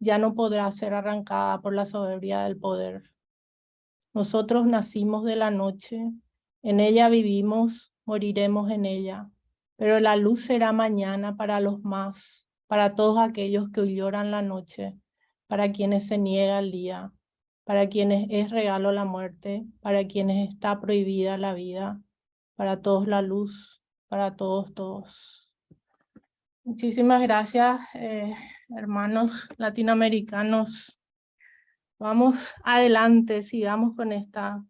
ya no podrá ser arrancada por la soberbia del poder. Nosotros nacimos de la noche, en ella vivimos, moriremos en ella, pero la luz será mañana para los más, para todos aquellos que hoy lloran la noche, para quienes se niega el día, para quienes es regalo la muerte, para quienes está prohibida la vida, para todos la luz, para todos. Muchísimas gracias, hermanos latinoamericanos. Vamos adelante, sigamos con esta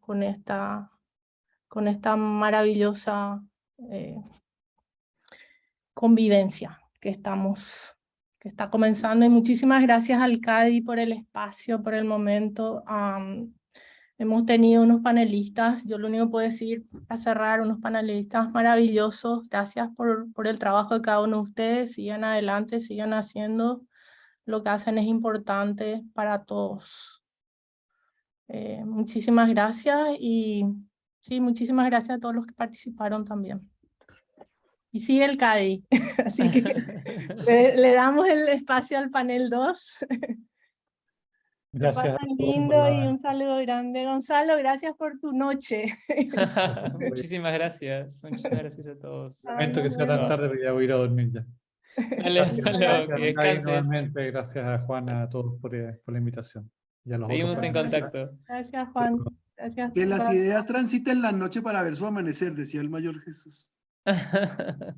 maravillosa convivencia que está comenzando. Y muchísimas gracias al CADI por el espacio, por el momento. Hemos tenido unos panelistas, yo lo único que puedo decir a cerrar, unos panelistas maravillosos. Gracias por el trabajo de cada uno de ustedes. Sigan adelante, sigan haciendo. Lo que hacen es importante para todos. Muchísimas gracias y sí, muchísimas gracias a todos los que participaron también. Y sigue el CADI, así que le damos el espacio al panel 2. Gracias. Pasen lindo y un saludo grande. Gonzalo, gracias por tu noche. Muchísimas gracias a todos. Lamento que sea tan tarde, pero ya voy a ir a dormir ya. Dale, Gonzalo, que Gaby, descanses. nuevamente, gracias a Juana, a todos por la invitación. Y a los Seguimos otros en panelistas. contacto. Gracias, Juan. Gracias. Que las ideas transiten la noche para ver su amanecer, decía el mayor Jesús.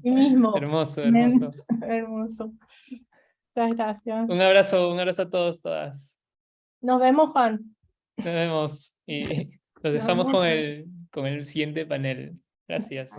Sí mismo. Hermoso, Amén. hermoso. Hermoso. Muchas gracias. Un abrazo a todos, todas. Nos vemos, Juan. Nos vemos y los Nos dejamos vemos. con el siguiente panel. Gracias.